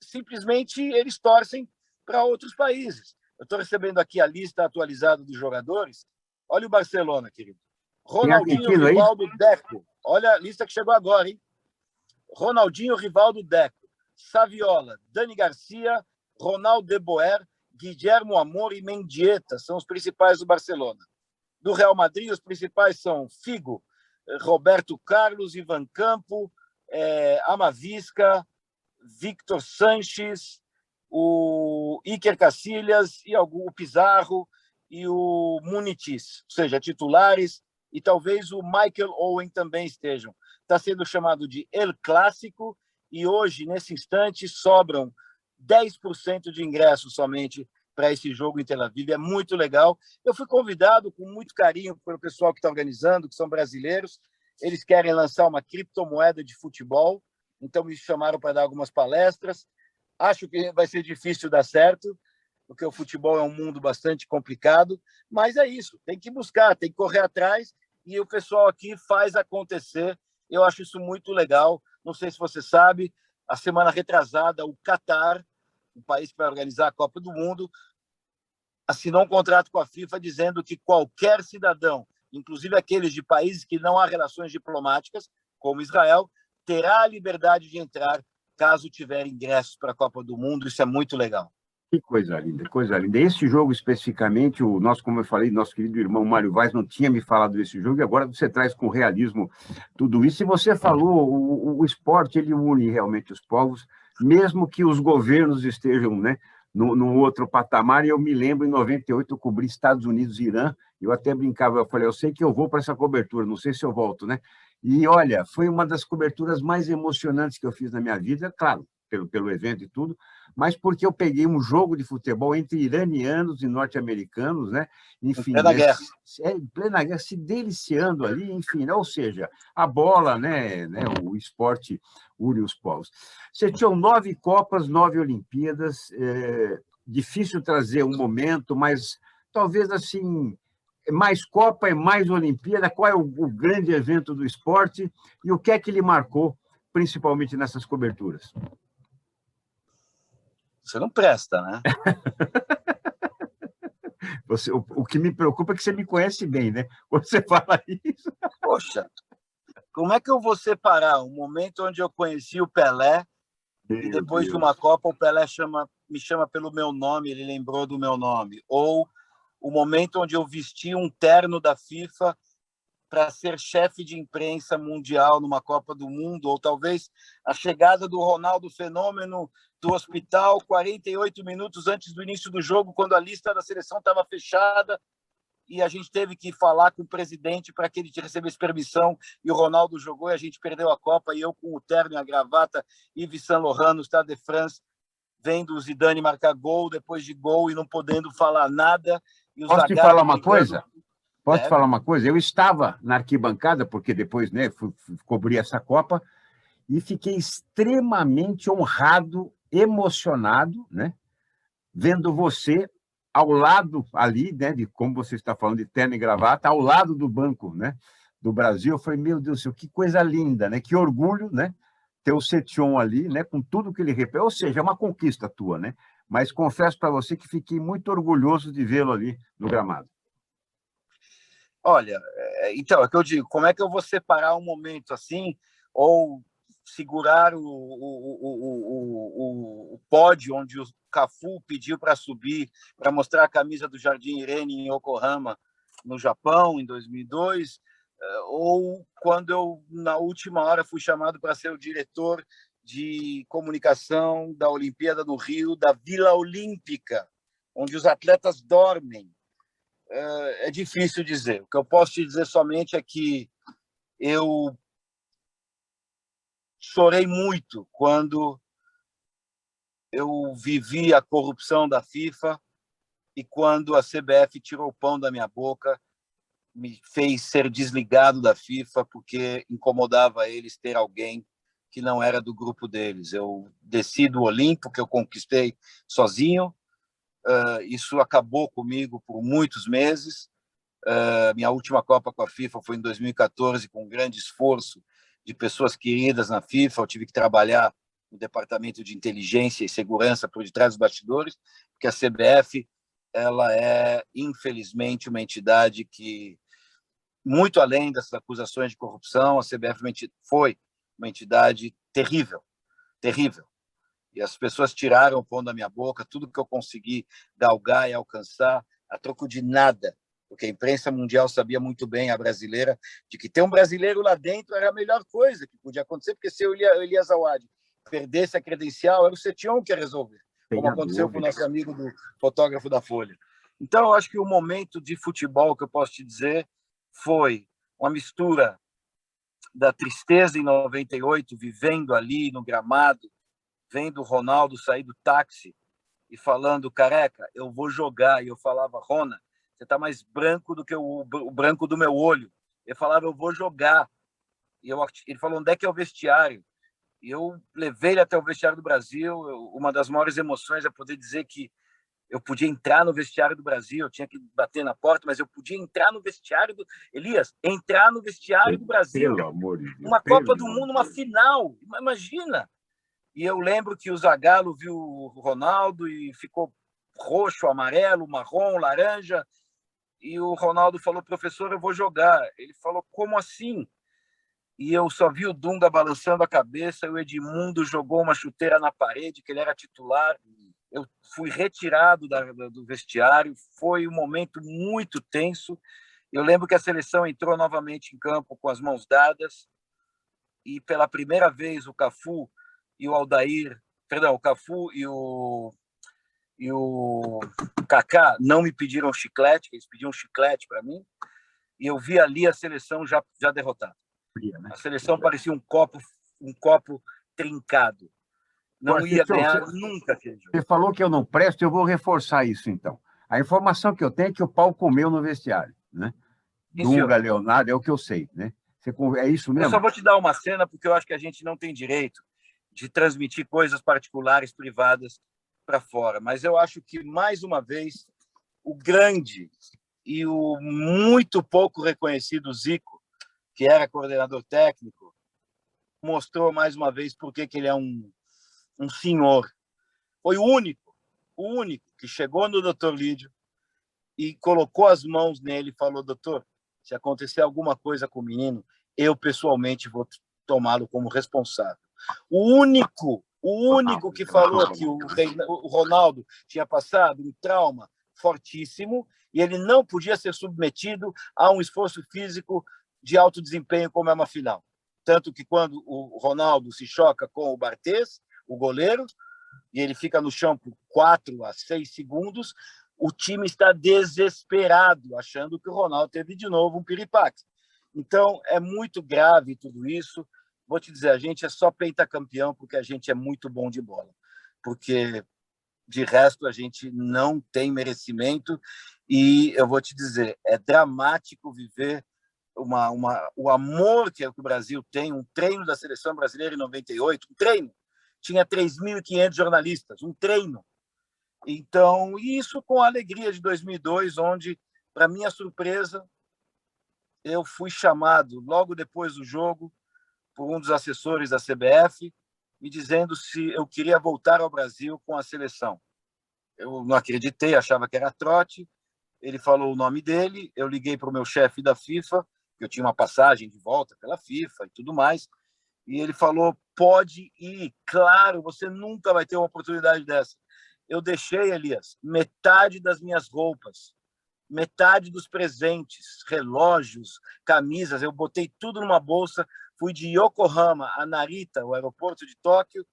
simplesmente eles torcem para outros países. Eu estou recebendo aqui a lista atualizada dos jogadores. Olha o Barcelona, querido. Ronaldinho, Rivaldo, Deco. Olha a lista que chegou agora, hein? Ronaldinho, Rivaldo, Deco. Saviola, Dani Garcia, Ronaldo De Boer, Guillermo Amor e Mendieta são os principais do Barcelona. Do Real Madrid, os principais são Figo, Roberto Carlos, Ivan Campo, Amavisca, Victor Sanches, o Iker Casillas, e o Pizarro e o Munitis, ou seja, titulares, e talvez o Michael Owen também estejam. Está sendo chamado de El Clássico, e hoje, nesse instante, sobram 10% de ingressos somente para esse jogo em Tel Aviv. É muito legal. Eu fui convidado com muito carinho pelo pessoal que está organizando, que são brasileiros. Eles querem lançar uma criptomoeda de futebol, então me chamaram para dar algumas palestras. Acho que vai ser difícil dar certo, porque o futebol é um mundo bastante complicado, mas é isso, tem que buscar, tem que correr atrás, e o pessoal aqui faz acontecer. Eu acho isso muito legal. Não sei se você sabe, a semana retrasada, o Catar, o país que vai organizar a Copa do Mundo, assinou um contrato com a FIFA dizendo que qualquer cidadão, inclusive aqueles de países que não há relações diplomáticas, como Israel, terá a liberdade de entrar caso tiver ingressos para a Copa do Mundo. Isso é muito legal. Que coisa linda, coisa linda. Esse jogo especificamente, como eu falei, nosso querido irmão Mário Vaz não tinha me falado desse jogo, e agora você traz com realismo tudo isso. E você falou, o esporte, ele une realmente os povos, mesmo que os governos estejam, né, num outro patamar. E eu me lembro, em 98, eu cobri Estados Unidos e Irã, eu até brincava, eu falei, eu sei que eu vou para essa cobertura, não sei se eu volto, né? E, olha, foi uma das coberturas mais emocionantes que eu fiz na minha vida, claro, pelo evento e tudo, mas porque eu peguei um jogo de futebol entre iranianos e norte-americanos, né? Enfim, em plena guerra. Em plena guerra, se deliciando ali, enfim, né? Ou seja, a bola, né? O esporte une os povos. Você tinha 9 Copas, 9 Olimpíadas, difícil trazer um momento, mas talvez assim, mais Copa e mais Olimpíada. Qual é o grande evento do esporte e o que é que lhe marcou, principalmente nessas coberturas? Você não presta, né? O que me preocupa é que você me conhece bem, né? Quando você fala isso. Poxa, como é que eu vou separar o momento onde eu conheci o Pelé e depois de uma Copa o Pelé me chama pelo meu nome, ele lembrou do meu nome? Ou o momento onde eu vesti um terno da FIFA para ser chefe de imprensa mundial numa Copa do Mundo, ou talvez a chegada do Ronaldo Fenômeno do hospital 48 minutos antes do início do jogo, quando a lista da seleção estava fechada e a gente teve que falar com o presidente para que ele recebesse permissão, e o Ronaldo jogou e a gente perdeu a Copa, e eu com o terno e a gravata, Yves Saint Laurent no Stade de France, vendo o Zidane marcar gol depois de gol e não podendo falar nada. E Posso te falar uma coisa? Posso te falar uma coisa? Eu estava na arquibancada, porque depois, né, fui cobrir essa Copa, e fiquei extremamente honrado, emocionado, né, vendo você ao lado ali, né, de como você está falando de terno e gravata, ao lado do banco, né, do Brasil. Eu falei, meu Deus do céu, que coisa linda, né? Que orgulho, né? Ter o Setion ali, né? Com tudo que ele representa. Ou seja, é uma conquista tua, né? Mas confesso para você que fiquei muito orgulhoso de vê-lo ali no gramado. Olha, então, é que eu digo, como é que eu vou separar um momento assim, ou segurar o pódio onde o Cafu pediu para subir, para mostrar a camisa do Jardim Irene em Yokohama, no Japão, em 2002, ou quando eu, na última hora, fui chamado para ser o diretor de comunicação da Olimpíada do Rio, da Vila Olímpica, onde os atletas dormem. É difícil dizer. O que eu posso te dizer somente é que eu chorei muito quando eu vivi a corrupção da FIFA e quando a CBF tirou o pão da minha boca, me fez ser desligado da FIFA porque incomodava eles ter alguém que não era do grupo deles. Eu desci do Olimpo, que eu conquistei sozinho. Isso acabou comigo por muitos meses. Minha última Copa com a FIFA foi em 2014, com um grande esforço de pessoas queridas na FIFA. Eu tive que trabalhar no departamento de inteligência e segurança por detrás dos bastidores, porque a CBF ela é, infelizmente, uma entidade que, muito além dessas acusações de corrupção, a CBF foi uma entidade terrível, terrível. E as pessoas tiraram o pão da minha boca, tudo que eu consegui galgar e alcançar, a troco de nada, porque a imprensa mundial sabia muito bem, a brasileira, de que ter um brasileiro lá dentro era a melhor coisa que podia acontecer, porque se o Elias Awad perdesse a credencial, era o Setion que ia resolver, como aconteceu com o nosso amigo do fotógrafo da Folha. Então, eu acho que o momento de futebol que eu posso te dizer foi uma mistura da tristeza em 98, vivendo ali no gramado, vendo o Ronaldo sair do táxi e falando, careca, eu vou jogar. E eu falava, Rona, você está mais branco do que o branco do meu olho. Ele falava, eu vou jogar. E ele falou, onde é que é o vestiário? E eu levei ele até o vestiário do Brasil. Uma das maiores emoções é poder dizer que eu podia entrar no vestiário do Brasil, eu tinha que bater na porta, mas eu podia entrar no vestiário do... Elias, entrar no vestiário do Brasil. Pelo amor de Deus. Uma Copa do Mundo, uma final. Imagina. E eu lembro que o Zagallo viu o Ronaldo e ficou roxo, amarelo, marrom, laranja. E o Ronaldo falou, professor, eu vou jogar. Ele falou, como assim? E eu só vi o Dunga balançando a cabeça, e o Edmundo jogou uma chuteira na parede, que ele era titular. Eu fui retirado do vestiário, foi um momento muito tenso. Eu lembro que a seleção entrou novamente em campo com as mãos dadas, e pela primeira vez o Cafu e o Aldair, perdão, o Cafu e o Kaká não me pediram chiclete, eles pediam chiclete para mim, e eu vi ali a seleção já derrotada. A seleção parecia um copo trincado. Não ia ganhar nunca aquele jogo. Você falou que eu não presto, eu vou reforçar isso, então. A informação que eu tenho é que o pau comeu no vestiário, né? Dunga, Leonardo, é o que eu sei, né? É isso mesmo? Eu só vou te dar uma cena, porque eu acho que a gente não tem direito de transmitir coisas particulares, privadas, para fora. Mas eu acho que, mais uma vez, o grande e o muito pouco reconhecido Zico, que era coordenador técnico, mostrou mais uma vez por que ele é um senhor. Foi o único que chegou no Dr. Lídio e colocou as mãos nele e falou, doutor, se acontecer alguma coisa com o menino, eu pessoalmente vou tomá-lo como responsável. O único que falou que o Ronaldo tinha passado um trauma fortíssimo e ele não podia ser submetido a um esforço físico de alto desempenho como é uma final. Tanto que quando o Ronaldo se choca com o Barthez, o goleiro, e ele fica no chão por 4 a 6 segundos, o time está desesperado, achando que o Ronaldo teve de novo um piripaque. Então, é muito grave tudo isso. Vou te dizer, a gente é só pentacampeão porque a gente é muito bom de bola. Porque, de resto, a gente não tem merecimento. E eu vou te dizer, é dramático viver o amor que o Brasil tem, um treino da Seleção Brasileira em 98, um treino. Tinha 3.500 jornalistas, um treino. Então, isso com a alegria de 2002, onde, para minha surpresa, eu fui chamado logo depois do jogo por um dos assessores da CBF, me dizendo se eu queria voltar ao Brasil com a seleção. Eu não acreditei, achava que era trote. Ele falou o nome dele, eu liguei para o meu chefe da FIFA, que eu tinha uma passagem de volta pela FIFA e tudo mais, e ele falou, pode ir, claro, você nunca vai ter uma oportunidade dessa. Eu deixei, Elias, metade das minhas roupas, metade dos presentes, relógios, camisas, eu botei tudo numa bolsa, fui de Yokohama a Narita, o aeroporto de Tóquio,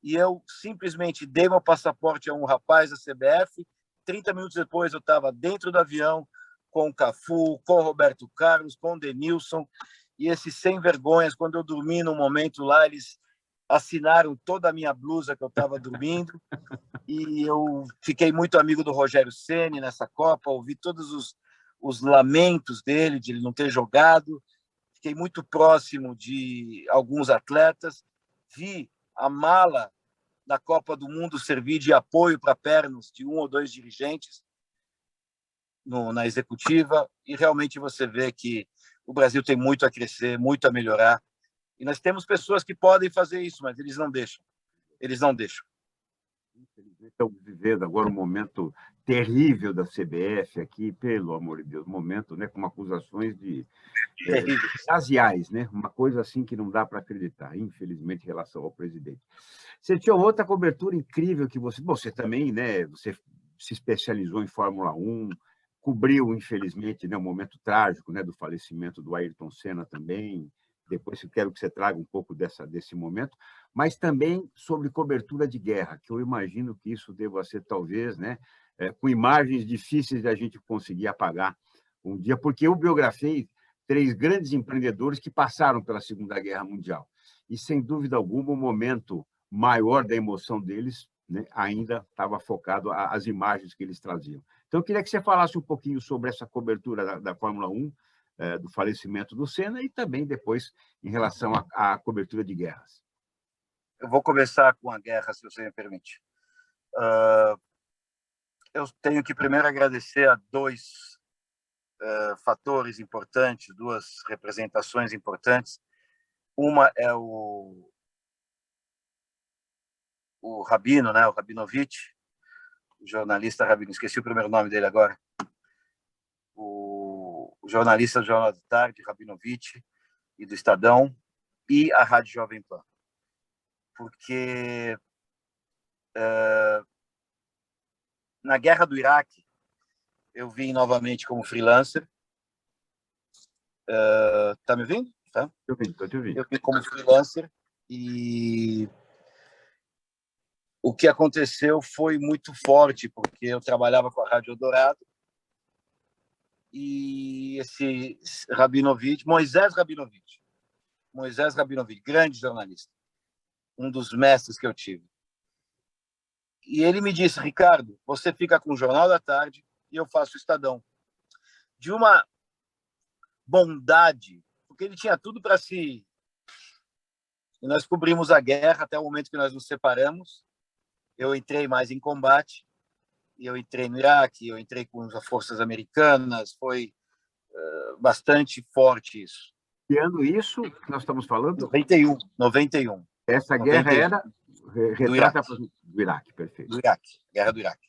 e eu simplesmente dei meu passaporte a um rapaz da CBF. 30 minutos depois eu estava dentro do avião com o Cafu, com o Roberto Carlos, com o Denilson, e esses sem vergonhas, quando eu dormi no momento lá, eles assinaram toda a minha blusa que eu estava dormindo, e eu fiquei muito amigo do Rogério Ceni nessa Copa, ouvi todos os lamentos dele, de ele não ter jogado, fiquei muito próximo de alguns atletas, vi a mala da Copa do Mundo servir de apoio para pernas de um ou dois dirigentes na executiva, e realmente você vê que o Brasil tem muito a crescer, muito a melhorar, e nós temos pessoas que podem fazer isso, mas eles não deixam. Eles não deixam. Infelizmente, estamos vivendo agora um momento terrível da CBF aqui, pelo amor de Deus, momento, né, com acusações de raciais, né? Uma coisa assim que não dá para acreditar, infelizmente, em relação ao presidente. Você tinha outra cobertura incrível que você também, né? Você se especializou em Fórmula 1, cobriu, infelizmente, né, um momento trágico, né, do falecimento do Ayrton Senna também. Depois eu quero que você traga um pouco desse momento, mas também sobre cobertura de guerra, que eu imagino que isso deva ser, talvez, né, com imagens difíceis de a gente conseguir apagar um dia, porque eu biografei 3 grandes empreendedores que passaram pela Segunda Guerra Mundial. E, sem dúvida alguma, o momento maior da emoção deles, né, ainda estava focado às imagens que eles traziam. Então, eu queria que você falasse um pouquinho sobre essa cobertura da Fórmula 1, do falecimento do Senna, e também depois em relação à cobertura de guerras. Eu vou começar com a guerra, se você me permite. Eu tenho que primeiro agradecer a 2 fatores importantes, 2 representações importantes. Uma é o Rabino, né, o Rabinovich, o jornalista Rabino, esqueci o primeiro nome dele agora, o jornalista do Jornal da Tarde, Rabinovich, e do Estadão, e a Rádio Jovem Pan. Porque na guerra do Iraque, eu vim novamente como freelancer. Tá me ouvindo? Tá? Estou te ouvindo. Eu vim como freelancer e o que aconteceu foi muito forte, porque eu trabalhava com a Rádio Eldorado e esse Rabinovich, Moisés Rabinovich, grande jornalista, um dos mestres que eu tive. E ele me disse, Ricardo, você fica com o Jornal da Tarde e eu faço o Estadão. De uma bondade, porque ele tinha tudo para si. E nós cobrimos a guerra até o momento que nós nos separamos. Eu entrei mais em combate, e eu entrei no Iraque, eu entrei com as forças americanas, foi bastante forte isso. Que ano isso que nós estamos falando? 91. Essa guerra era retrata do Iraque, perfeito. Do Iraque, guerra do Iraque.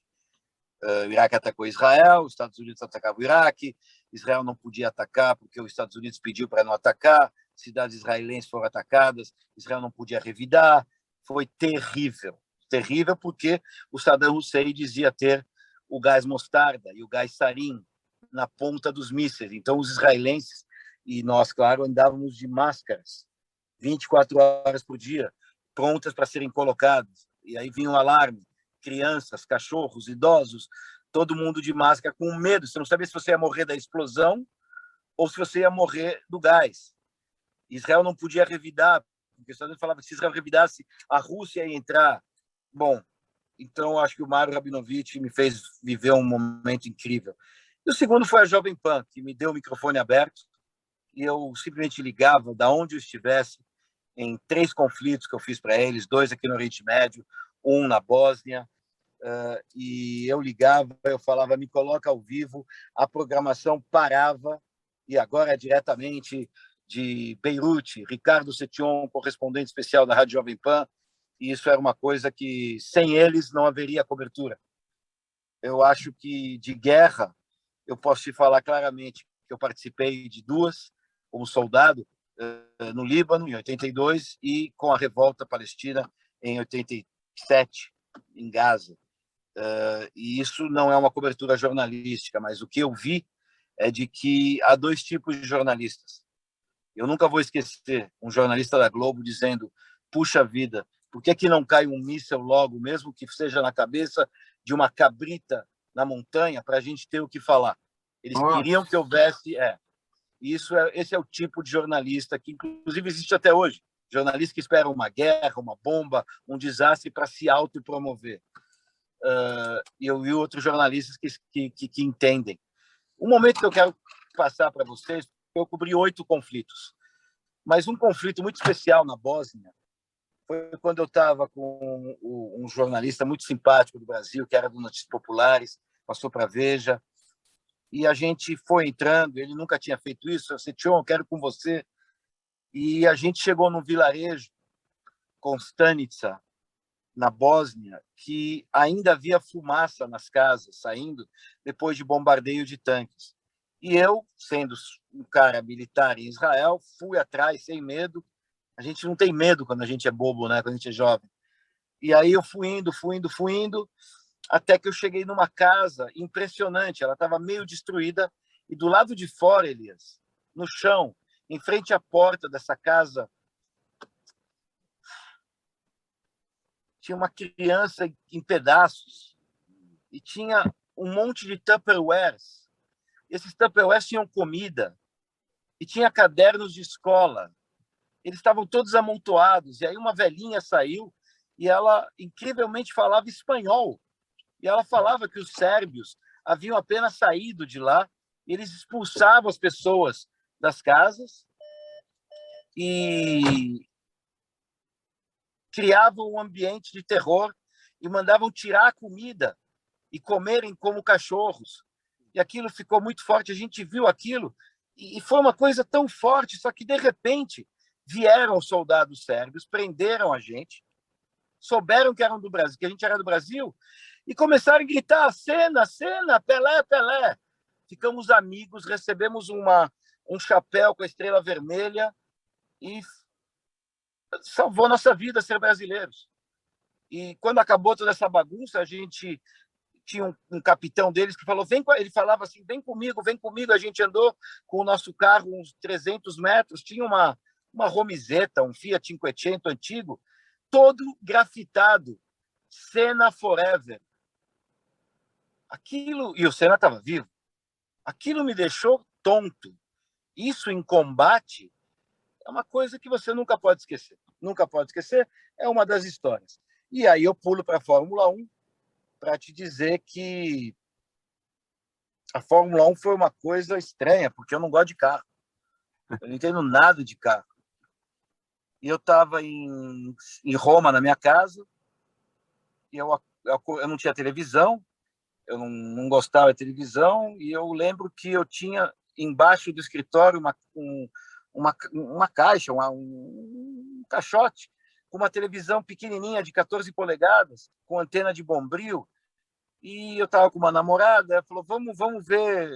O Iraque atacou Israel, os Estados Unidos atacavam o Iraque, Israel não podia atacar porque os Estados Unidos pediu para não atacar, cidades israelenses foram atacadas, Israel não podia revidar, foi terrível. Terrível porque o Saddam Hussein dizia ter o gás mostarda e o gás sarin na ponta dos mísseis. Então, os israelenses e nós, claro, andávamos de máscaras 24 horas por dia, prontas para serem colocadas. E aí vinha um alarme, crianças, cachorros, idosos, todo mundo de máscara com medo. Você não sabia se você ia morrer da explosão ou se você ia morrer do gás. Israel não podia revidar, porque os Estados Unidos falavam que se Israel revidasse, a Rússia ia entrar. Bom, então acho que o Mário Rabinovich me fez viver um momento incrível. E o segundo foi a Jovem Pan, que me deu o microfone aberto e eu simplesmente ligava da onde eu estivesse em 3 conflitos que eu fiz para eles, 2 aqui no Oriente Médio, 1 na Bósnia, e eu ligava, eu falava, me coloca ao vivo, a programação parava e agora é diretamente de Beirute, Ricardo Setion, correspondente especial da Rádio Jovem Pan, e isso era uma coisa que, sem eles, não haveria cobertura. Eu acho que de guerra, eu posso te falar claramente que eu participei de duas, como soldado, no Líbano, em 82, e com a revolta palestina, em 87, em Gaza. E isso não é uma cobertura jornalística, mas o que eu vi é de que há dois tipos de jornalistas. Eu nunca vou esquecer um jornalista da Globo dizendo: puxa vida, por que que não cai um míssil logo, mesmo que seja na cabeça de uma cabrita na montanha, para a gente ter o que falar? Eles queriam que houvesse... esse é o tipo de jornalista que, inclusive, existe até hoje. Jornalistas que esperam uma guerra, uma bomba, um desastre para se autopromover. E eu vi outros jornalistas que entendem. Um momento que eu quero passar para vocês, eu cobri 8 conflitos, mas um conflito muito especial na Bósnia foi quando eu estava com um jornalista muito simpático do Brasil, que era do Notícias Populares, passou para a Veja, e a gente foi entrando, ele nunca tinha feito isso, eu disse: Tchon, eu quero com você. E a gente chegou num vilarejo, Konstanica, na Bósnia, que ainda havia fumaça nas casas saindo depois de bombardeio de tanques. E eu, sendo um cara militar em Israel, fui atrás sem medo. A gente não tem medo quando a gente é bobo, né? Quando a gente é jovem. E aí eu fui indo, até que eu cheguei numa casa impressionante. Ela estava meio destruída e do lado de fora, Elias, no chão, em frente à porta dessa casa, tinha uma criança em pedaços e tinha um monte de Tupperwares. Esses Tupperwares tinham comida e tinha cadernos de escola. Eles estavam todos amontoados. E aí uma velhinha saiu e ela incrivelmente falava espanhol. E ela falava que os sérvios haviam apenas saído de lá, eles expulsavam as pessoas das casas e criavam um ambiente de terror e mandavam tirar a comida e comerem como cachorros. E aquilo ficou muito forte. A gente viu aquilo e foi uma coisa tão forte, só que, de repente, vieram soldados sérvios, prenderam a gente, souberam que eram do Brasil, que a gente era do Brasil, e começaram a gritar: cena, cena, Pelé, Pelé. Ficamos amigos, recebemos um chapéu com a estrela vermelha e salvou nossa vida ser brasileiros. E quando acabou toda essa bagunça, a gente tinha um capitão deles que falou: ele falava assim: vem comigo, vem comigo. A gente andou com o nosso carro uns 300 metros, tinha uma Romizeta, um Fiat Cinquecento antigo, todo grafitado, Senna Forever. Aquilo, e o Senna estava vivo. Aquilo me deixou tonto. Isso em combate é uma coisa que você nunca pode esquecer. Nunca pode esquecer, é uma das histórias. E aí eu pulo para a Fórmula 1 para te dizer que a Fórmula 1 foi uma coisa estranha, porque eu não gosto de carro. Eu não entendo nada de carro. E eu estava em Roma, na minha casa, e eu não tinha televisão, eu não gostava de televisão, e eu lembro que eu tinha embaixo do escritório uma caixa, um caixote, com uma televisão pequenininha de 14 polegadas, com antena de bombril, e eu estava com uma namorada, ela falou: vamos ver,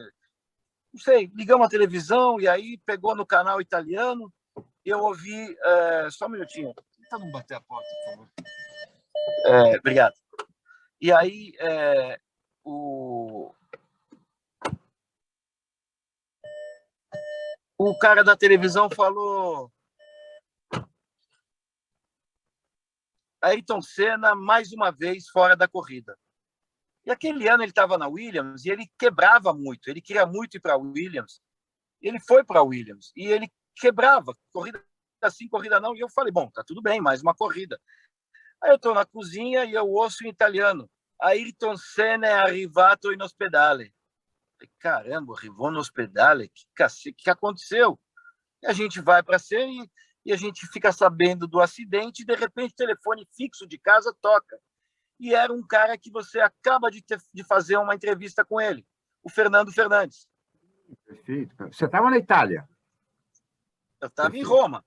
não sei, ligamos a televisão, e aí pegou no canal italiano, e eu ouvi, só um minutinho, tenta não bater a porta, por favor. Obrigado. E aí o cara da televisão falou: Ayrton Senna, mais uma vez, fora da corrida. E aquele ano ele estava na Williams e ele quebrava muito, ele queria muito ir para a Williams. Ele foi para a Williams e ele quebrava, corrida assim, corrida não. E eu falei: bom, tá tudo bem, mais uma corrida. Aí eu estou na cozinha e eu ouço em italiano: Ayrton Senna è arrivato in ospedale. Caramba, arrivou no ospedale? Que aconteceu? E a gente vai para a cena e a gente fica sabendo do acidente e, de repente, o telefone fixo de casa toca. E era um cara que você acaba de fazer uma entrevista com ele, o Fernando Fernandes. Perfeito. Você estava na Itália? Eu estava em Roma.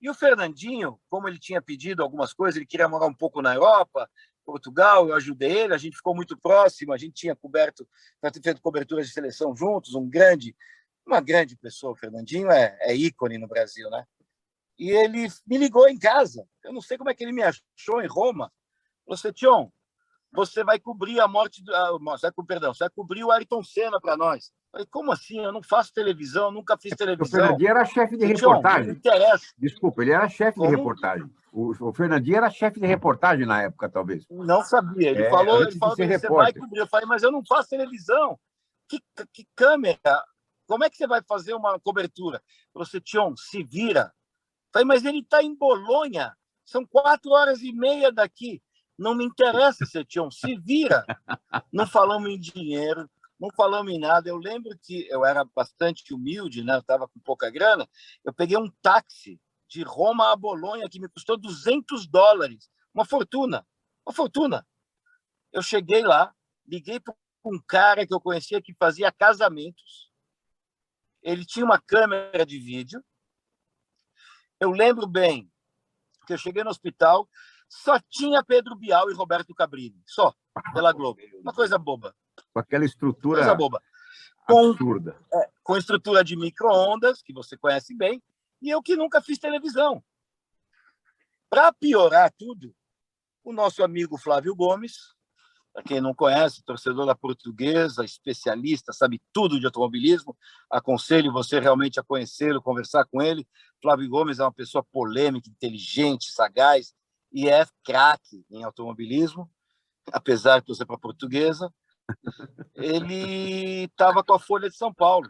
E o Fernandinho, como ele tinha pedido algumas coisas, ele queria morar um pouco na Europa, Portugal, eu ajudei ele, a gente ficou muito próximo, a gente tinha feito coberturas de seleção juntos, uma grande pessoa, o Fernandinho é ícone no Brasil, né? E ele me ligou em casa, eu não sei como é que ele me achou em Roma, falou assim, Tion, você vai cobrir a morte, perdão, você vai cobrir o Ayrton Senna para nós. Eu falei, como assim? Eu não faço televisão, nunca fiz O televisão. Fernandinho era chefe de Tion, não me reportagem. interessa. Desculpa, ele era chefe de Como? reportagem. O Fernandinho era chefe de reportagem na época, talvez. Não sabia. Ele Antes de falou ser para mim, você vai repórter. cobrir. Eu falei, mas eu não faço televisão. Que câmera? Como é que você vai fazer uma cobertura? Ele falou, Tion, se vira. Eu falei, mas ele está em Bolonha. São 4 horas e meia daqui. Não me interessa, Tion, se vira. Não falamos em dinheiro, não falamos em nada. Eu lembro que eu era bastante humilde, né? Eu estava com pouca grana. Eu peguei um táxi de Roma a Bolonha que me custou $200. Uma fortuna. Uma fortuna. Eu cheguei lá, liguei para um cara que eu conhecia que fazia casamentos. Ele tinha uma câmera de vídeo. Eu lembro bem que eu cheguei no hospital, só tinha Pedro Bial e Roberto Cabrini. Só, pela Globo. Uma coisa boba. Com aquela Coisa estrutura boba. absurda. Com estrutura de micro-ondas, que você conhece bem, e eu que nunca fiz televisão. Para piorar tudo, o nosso amigo Flávio Gomes, para quem não conhece, torcedor da Portuguesa, especialista, sabe tudo de automobilismo, aconselho você realmente a conhecê-lo, conversar com ele. Flávio Gomes é uma pessoa polêmica, inteligente, sagaz, e é craque em automobilismo, apesar de torcer para a Portuguesa. Ele estava com a Folha de São Paulo.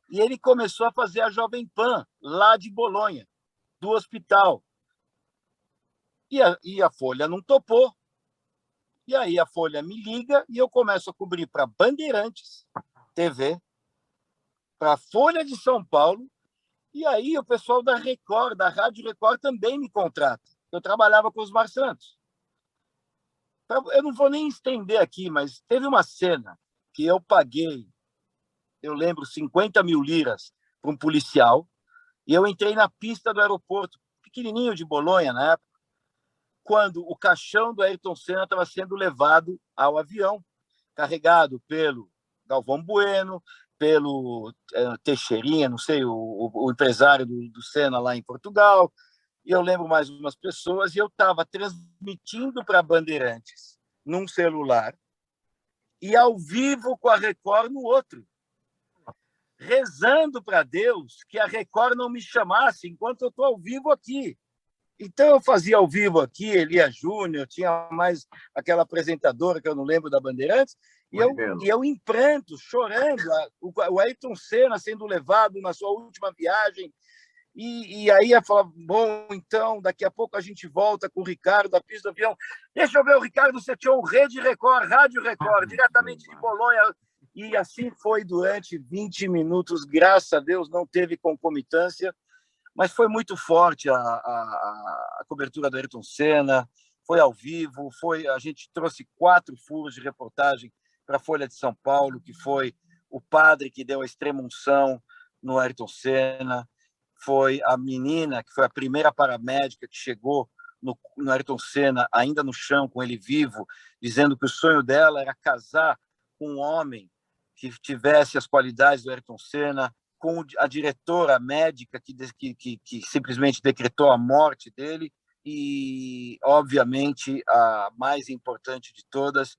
E ele começou a fazer a Jovem Pan, lá de Bolonha, do hospital. E a Folha não topou. E aí a Folha me liga e eu começo a cobrir para Bandeirantes TV, para a Folha de São Paulo, e aí o pessoal da Record, da Rádio Record, também me contrata. Eu trabalhava com os Mar Santos. Eu não vou nem estender aqui, mas teve uma cena que eu paguei, eu lembro, 50 mil liras para um policial, e eu entrei na pista do aeroporto, pequenininho de Bolonha na época, quando o caixão do Ayrton Senna estava sendo levado ao avião, carregado pelo Galvão Bueno, pelo Teixeirinha, não sei, o empresário do Senna lá em Portugal, e eu lembro mais umas pessoas, e eu estava transmitindo para Bandeirantes num celular e ao vivo com a Record no outro, rezando para Deus que a Record não me chamasse enquanto eu estou ao vivo aqui. Então, eu fazia ao vivo aqui, Elia Júnior, tinha mais aquela apresentadora que eu não lembro da Bandeirantes, e eu em prantos, chorando, o Ayrton Senna sendo levado na sua última viagem, e aí eu falava, bom, então, daqui a pouco a gente volta com o Ricardo da pista do avião. Deixa eu ver o Ricardo Setião, Rede Record, Rádio Record, diretamente de Bolonha. E assim foi durante 20 minutos, graças a Deus, não teve concomitância, mas foi muito forte a cobertura do Ayrton Senna, foi ao vivo, a gente trouxe 4 furos de reportagem para a Folha de São Paulo, que foi o padre que deu a extrema-unção no Ayrton Senna, foi a menina, que foi a primeira paramédica que chegou no Ayrton Senna, ainda no chão, com ele vivo, dizendo que o sonho dela era casar com um homem que tivesse as qualidades do Ayrton Senna, com a diretora médica que simplesmente decretou a morte dele, e, obviamente, a mais importante de todas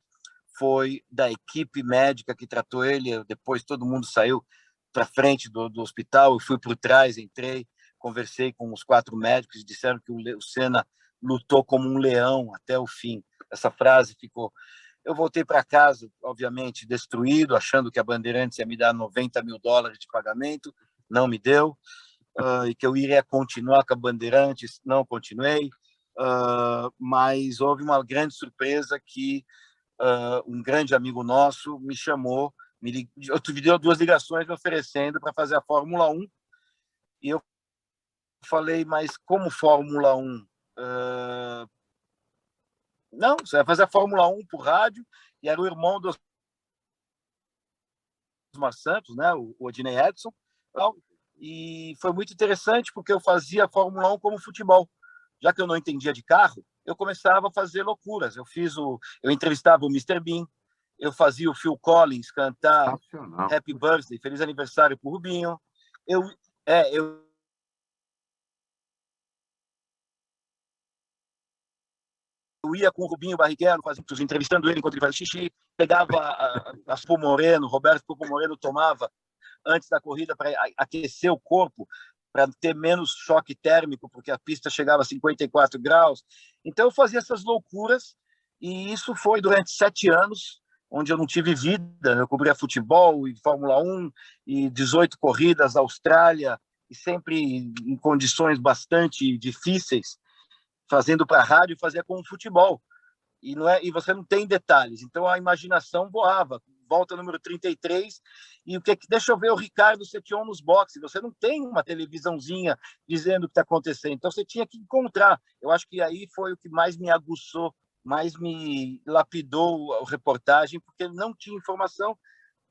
foi da equipe médica que tratou ele. Depois todo mundo saiu para frente do hospital, eu fui por trás, entrei, conversei com os 4 médicos e disseram que o Senna lutou como um leão até o fim. Essa frase ficou... Eu voltei para casa, obviamente, destruído, achando que a Bandeirantes ia me dar $90 mil de pagamento, não me deu, e que eu iria continuar com a Bandeirantes, não continuei, mas houve uma grande surpresa que um grande amigo nosso me chamou, eu tive 2 ligações me oferecendo para fazer a Fórmula 1, e eu falei, mas como Fórmula 1? Não, você vai fazer a Fórmula 1 por rádio, e era o irmão do Santos, né? O Odinei Edson, e foi muito interessante porque eu fazia a Fórmula 1 como futebol. Já que eu não entendia de carro, eu começava a fazer loucuras. Eu entrevistava o Mister Bean, eu fazia o Phil Collins cantar Nacional. Happy Birthday, Feliz Aniversário para o Rubinho. Eu ia com o Rubinho Barrichello, entrevistando ele enquanto ele fazia xixi, pegava a Roberto Pupo Moreno tomava antes da corrida para aquecer o corpo, para ter menos choque térmico, porque a pista chegava a 54 graus. Então eu fazia essas loucuras, e isso foi durante 7 anos, onde eu não tive vida. Eu cobria futebol e Fórmula 1, e 18 corridas na Austrália, e sempre em condições bastante difíceis, fazendo para a rádio e fazia com o futebol. E você não tem detalhes. Então a imaginação voava. Volta número 33, e deixa eu ver o Ricardo Setion nos boxes. Você não tem uma televisãozinha dizendo o que está acontecendo. Então você tinha que encontrar. Eu acho que aí foi o que mais me aguçou, mais me lapidou a reportagem, porque não tinha informação.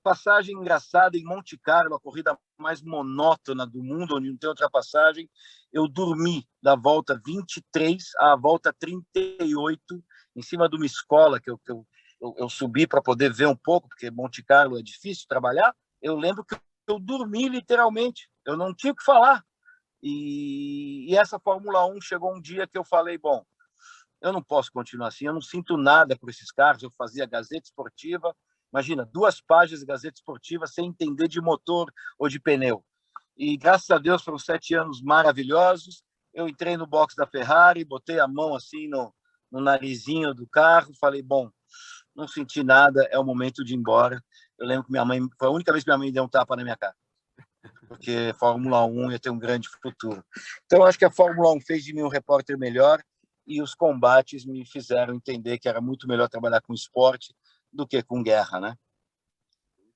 Passagem engraçada em Monte Carlo, a corrida mais monótona do mundo, onde não tem ultrapassagem. Eu dormi da volta 23 à volta 38, em cima de uma escola que eu subi para poder ver um pouco, porque Monte Carlo é difícil trabalhar. Eu lembro que eu dormi literalmente, eu não tinha o que falar. E essa Fórmula 1 chegou um dia que eu falei, bom, eu não posso continuar assim, eu não sinto nada por esses carros. Eu fazia Gazeta Esportiva, imagina, 2 páginas de Gazeta Esportiva sem entender de motor ou de pneu. E graças a Deus foram 7 anos maravilhosos. Eu entrei no box da Ferrari, botei a mão assim no narizinho do carro, falei, bom, não senti nada, é o momento de ir embora. Eu lembro que minha mãe, foi a única vez que minha mãe deu um tapa na minha cara, porque Fórmula 1 ia ter um grande futuro. Então, eu acho que a Fórmula 1 fez de mim um repórter melhor, e os combates me fizeram entender que era muito melhor trabalhar com esporte do que com guerra, né?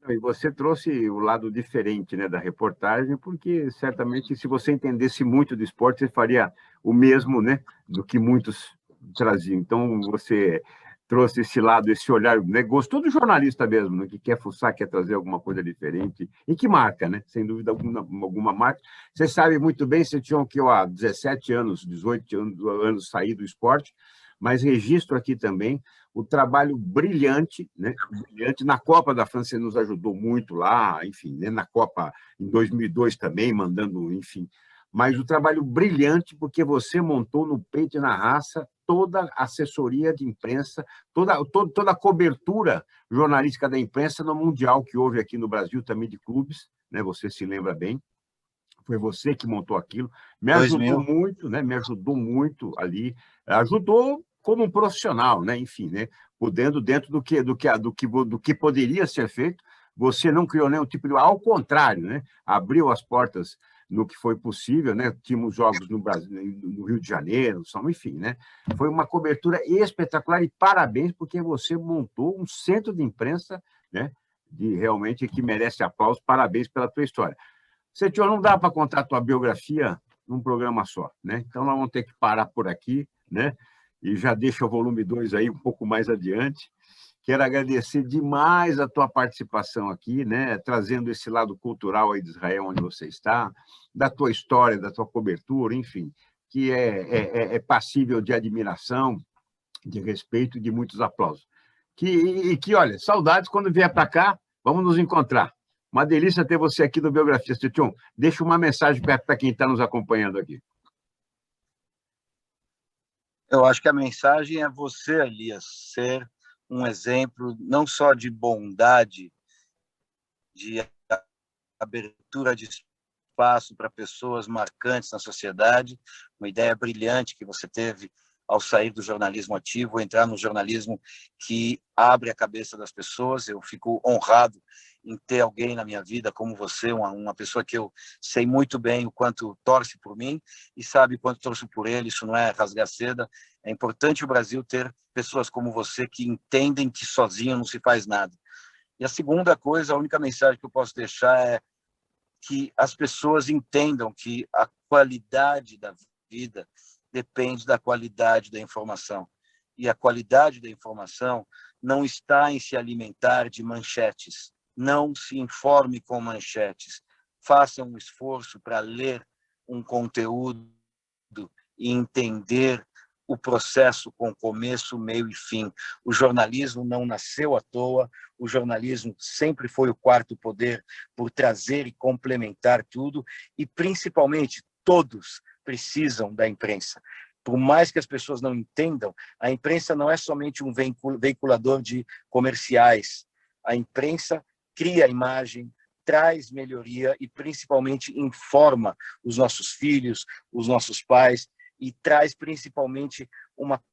E você trouxe o lado diferente, né, da reportagem, porque certamente se você entendesse muito do esporte, você faria o mesmo, né, do que muitos traziam. Então, você trouxe esse lado, esse olhar, né, gostou do jornalista mesmo, né, que quer fuçar, quer trazer alguma coisa diferente, e que marca, né, sem dúvida alguma marca. Você sabe muito bem, você tinha que eu, há 17 anos, 18 anos saí do esporte, mas registro aqui também o trabalho brilhante, né? Brilhante. Na Copa da França, você nos ajudou muito lá, enfim, né? Na Copa em 2002 também, mandando, enfim. Mas o trabalho brilhante, porque você montou no peito e na raça toda a assessoria de imprensa, toda a cobertura jornalística da imprensa no Mundial que houve aqui no Brasil, também de clubes, né? Você se lembra bem. Foi você que montou aquilo, me ajudou 2000. muito, né? Me ajudou muito ali, ajudou como um profissional, né? Enfim, né? Podendo dentro do que poderia ser feito, você não criou nenhum tipo de, ao contrário, né? Abriu as portas no que foi possível, né? Tínhamos jogos no Brasil, no Rio de Janeiro, enfim, né? Foi uma cobertura espetacular, e parabéns porque você montou um centro de imprensa, né? De realmente que merece aplausos. Parabéns pela tua história. Setor, não dá para contar a tua biografia num programa só, né? Então, nós vamos ter que parar por aqui, né? E já deixa o volume 2 aí um pouco mais adiante. Quero agradecer demais a tua participação aqui, né? Trazendo esse lado cultural aí de Israel, onde você está, da tua história, da tua cobertura, enfim, que é passível de admiração, de respeito e de muitos aplausos. Olha, saudades quando vier para cá, vamos nos encontrar. Uma delícia ter você aqui no Biografia. Setion, deixa uma mensagem para quem está nos acompanhando aqui. Eu acho que a mensagem é você, Elias, ser um exemplo não só de bondade, de abertura de espaço para pessoas marcantes na sociedade, uma ideia brilhante que você teve ao sair do jornalismo ativo, entrar no jornalismo que abre a cabeça das pessoas. Eu fico honrado em ter alguém na minha vida como você, uma pessoa que eu sei muito bem o quanto torce por mim e sabe o quanto torço por ele. Isso não é rasgar seda. É importante o Brasil ter pessoas como você que entendem que sozinho não se faz nada. E a segunda coisa, a única mensagem que eu posso deixar é que as pessoas entendam que a qualidade da vida depende da qualidade da informação. E a qualidade da informação não está em se alimentar de manchetes. não se informe com manchetes. Faça um esforço para ler um conteúdo e entender o processo com começo, meio e fim. O jornalismo não nasceu à toa, o jornalismo sempre foi o quarto poder por trazer e complementar tudo, e principalmente todos precisam da imprensa. Por mais que as pessoas não entendam, a imprensa não é somente um veiculador de comerciais. A imprensa cria imagem, traz melhoria e principalmente informa os nossos filhos, os nossos pais, e traz principalmente uma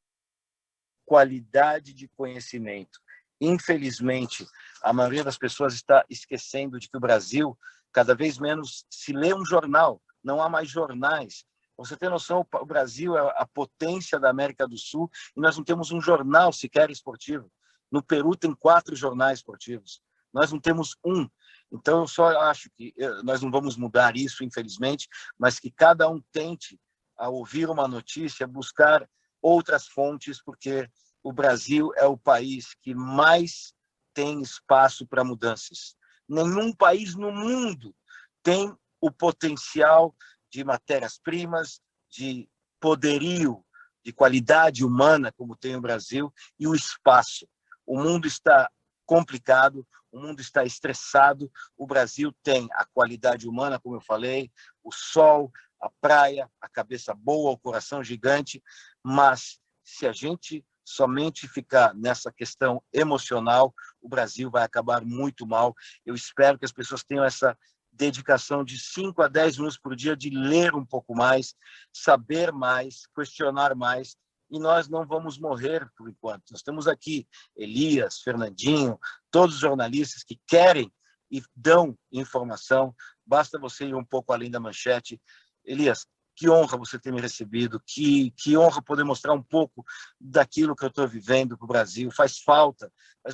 qualidade de conhecimento. Infelizmente, a maioria das pessoas está esquecendo de que o Brasil cada vez menos se lê um jornal, não há mais jornais. Você tem noção, o Brasil é a potência da América do Sul e nós não temos um jornal sequer esportivo. No Peru tem 4 jornais esportivos, nós não temos um. Então, eu só acho que nós não vamos mudar isso, infelizmente, mas que cada um tente, a ouvir uma notícia, buscar outras fontes, porque o Brasil é o país que mais tem espaço para mudanças. Nenhum país no mundo tem o potencial de matérias-primas, de poderio, de qualidade humana, como tem o Brasil, e o espaço. O mundo está complicado, o mundo está estressado, o Brasil tem a qualidade humana, como eu falei, o sol, a praia, a cabeça boa, o coração gigante, mas se a gente somente ficar nessa questão emocional, o Brasil vai acabar muito mal. Eu espero que as pessoas tenham essa dedicação de 5 a 10 minutos por dia de ler um pouco mais, saber mais, questionar mais, e nós não vamos morrer por enquanto. Nós temos aqui Elias, Fernandinho, todos os jornalistas que querem e dão informação, basta você ir um pouco além da manchete. Elias, que honra você ter me recebido, que honra poder mostrar um pouco daquilo que eu estou vivendo para o Brasil. Faz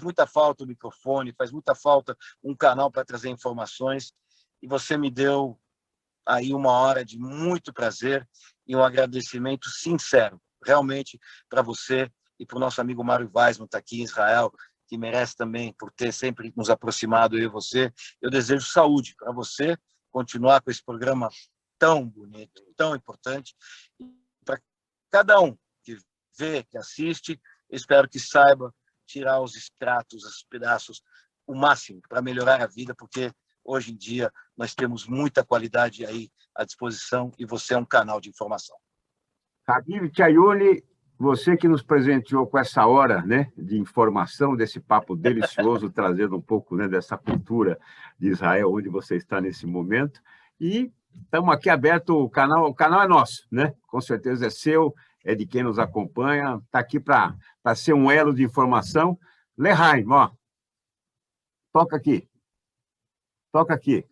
muita falta o microfone, faz muita falta um canal para trazer informações, e você me deu aí 1 hora de muito prazer e um agradecimento sincero, realmente, para você e para o nosso amigo Mário Weissmann, que está aqui em Israel, que merece também por ter sempre nos aproximado, eu e você. Eu desejo saúde para você, continuar com esse programa tão bonito, tão importante, para cada um que vê, que assiste. Espero que saiba tirar os extratos, os pedaços, o máximo para melhorar a vida, porque hoje em dia nós temos muita qualidade aí à disposição e você é um canal de informação. Habib Chayuni, você que nos presenteou com essa hora, né, de informação, desse papo delicioso, trazendo um pouco, né, dessa cultura de Israel, onde você está nesse momento. E estamos aqui aberto, o canal é nosso, né? Com certeza é seu, é de quem nos acompanha, está aqui para ser um elo de informação. Lehaim, ó, toca aqui.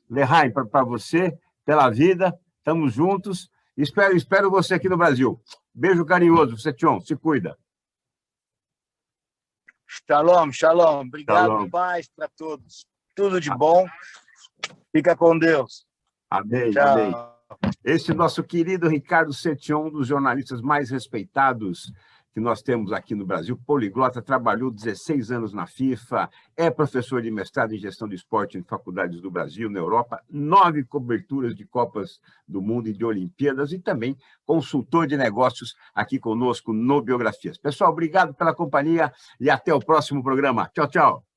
Lehaim, para você, pela vida, estamos juntos. Espero você aqui no Brasil. Beijo carinhoso, Setchon, se cuida. Shalom, shalom. Obrigado, Shalom. paz para todos. Tudo de bom. Fica com Deus. Amém, Tchau. amém. Esse nosso querido Ricardo Setchon, um dos jornalistas mais respeitados que nós temos aqui no Brasil, poliglota, trabalhou 16 anos na FIFA, é professor de mestrado em gestão de esporte em faculdades do Brasil, na Europa, 9 coberturas de Copas do Mundo e de Olimpíadas, e também consultor de negócios aqui conosco no Biografias. Pessoal, obrigado pela companhia e até o próximo programa. Tchau, tchau.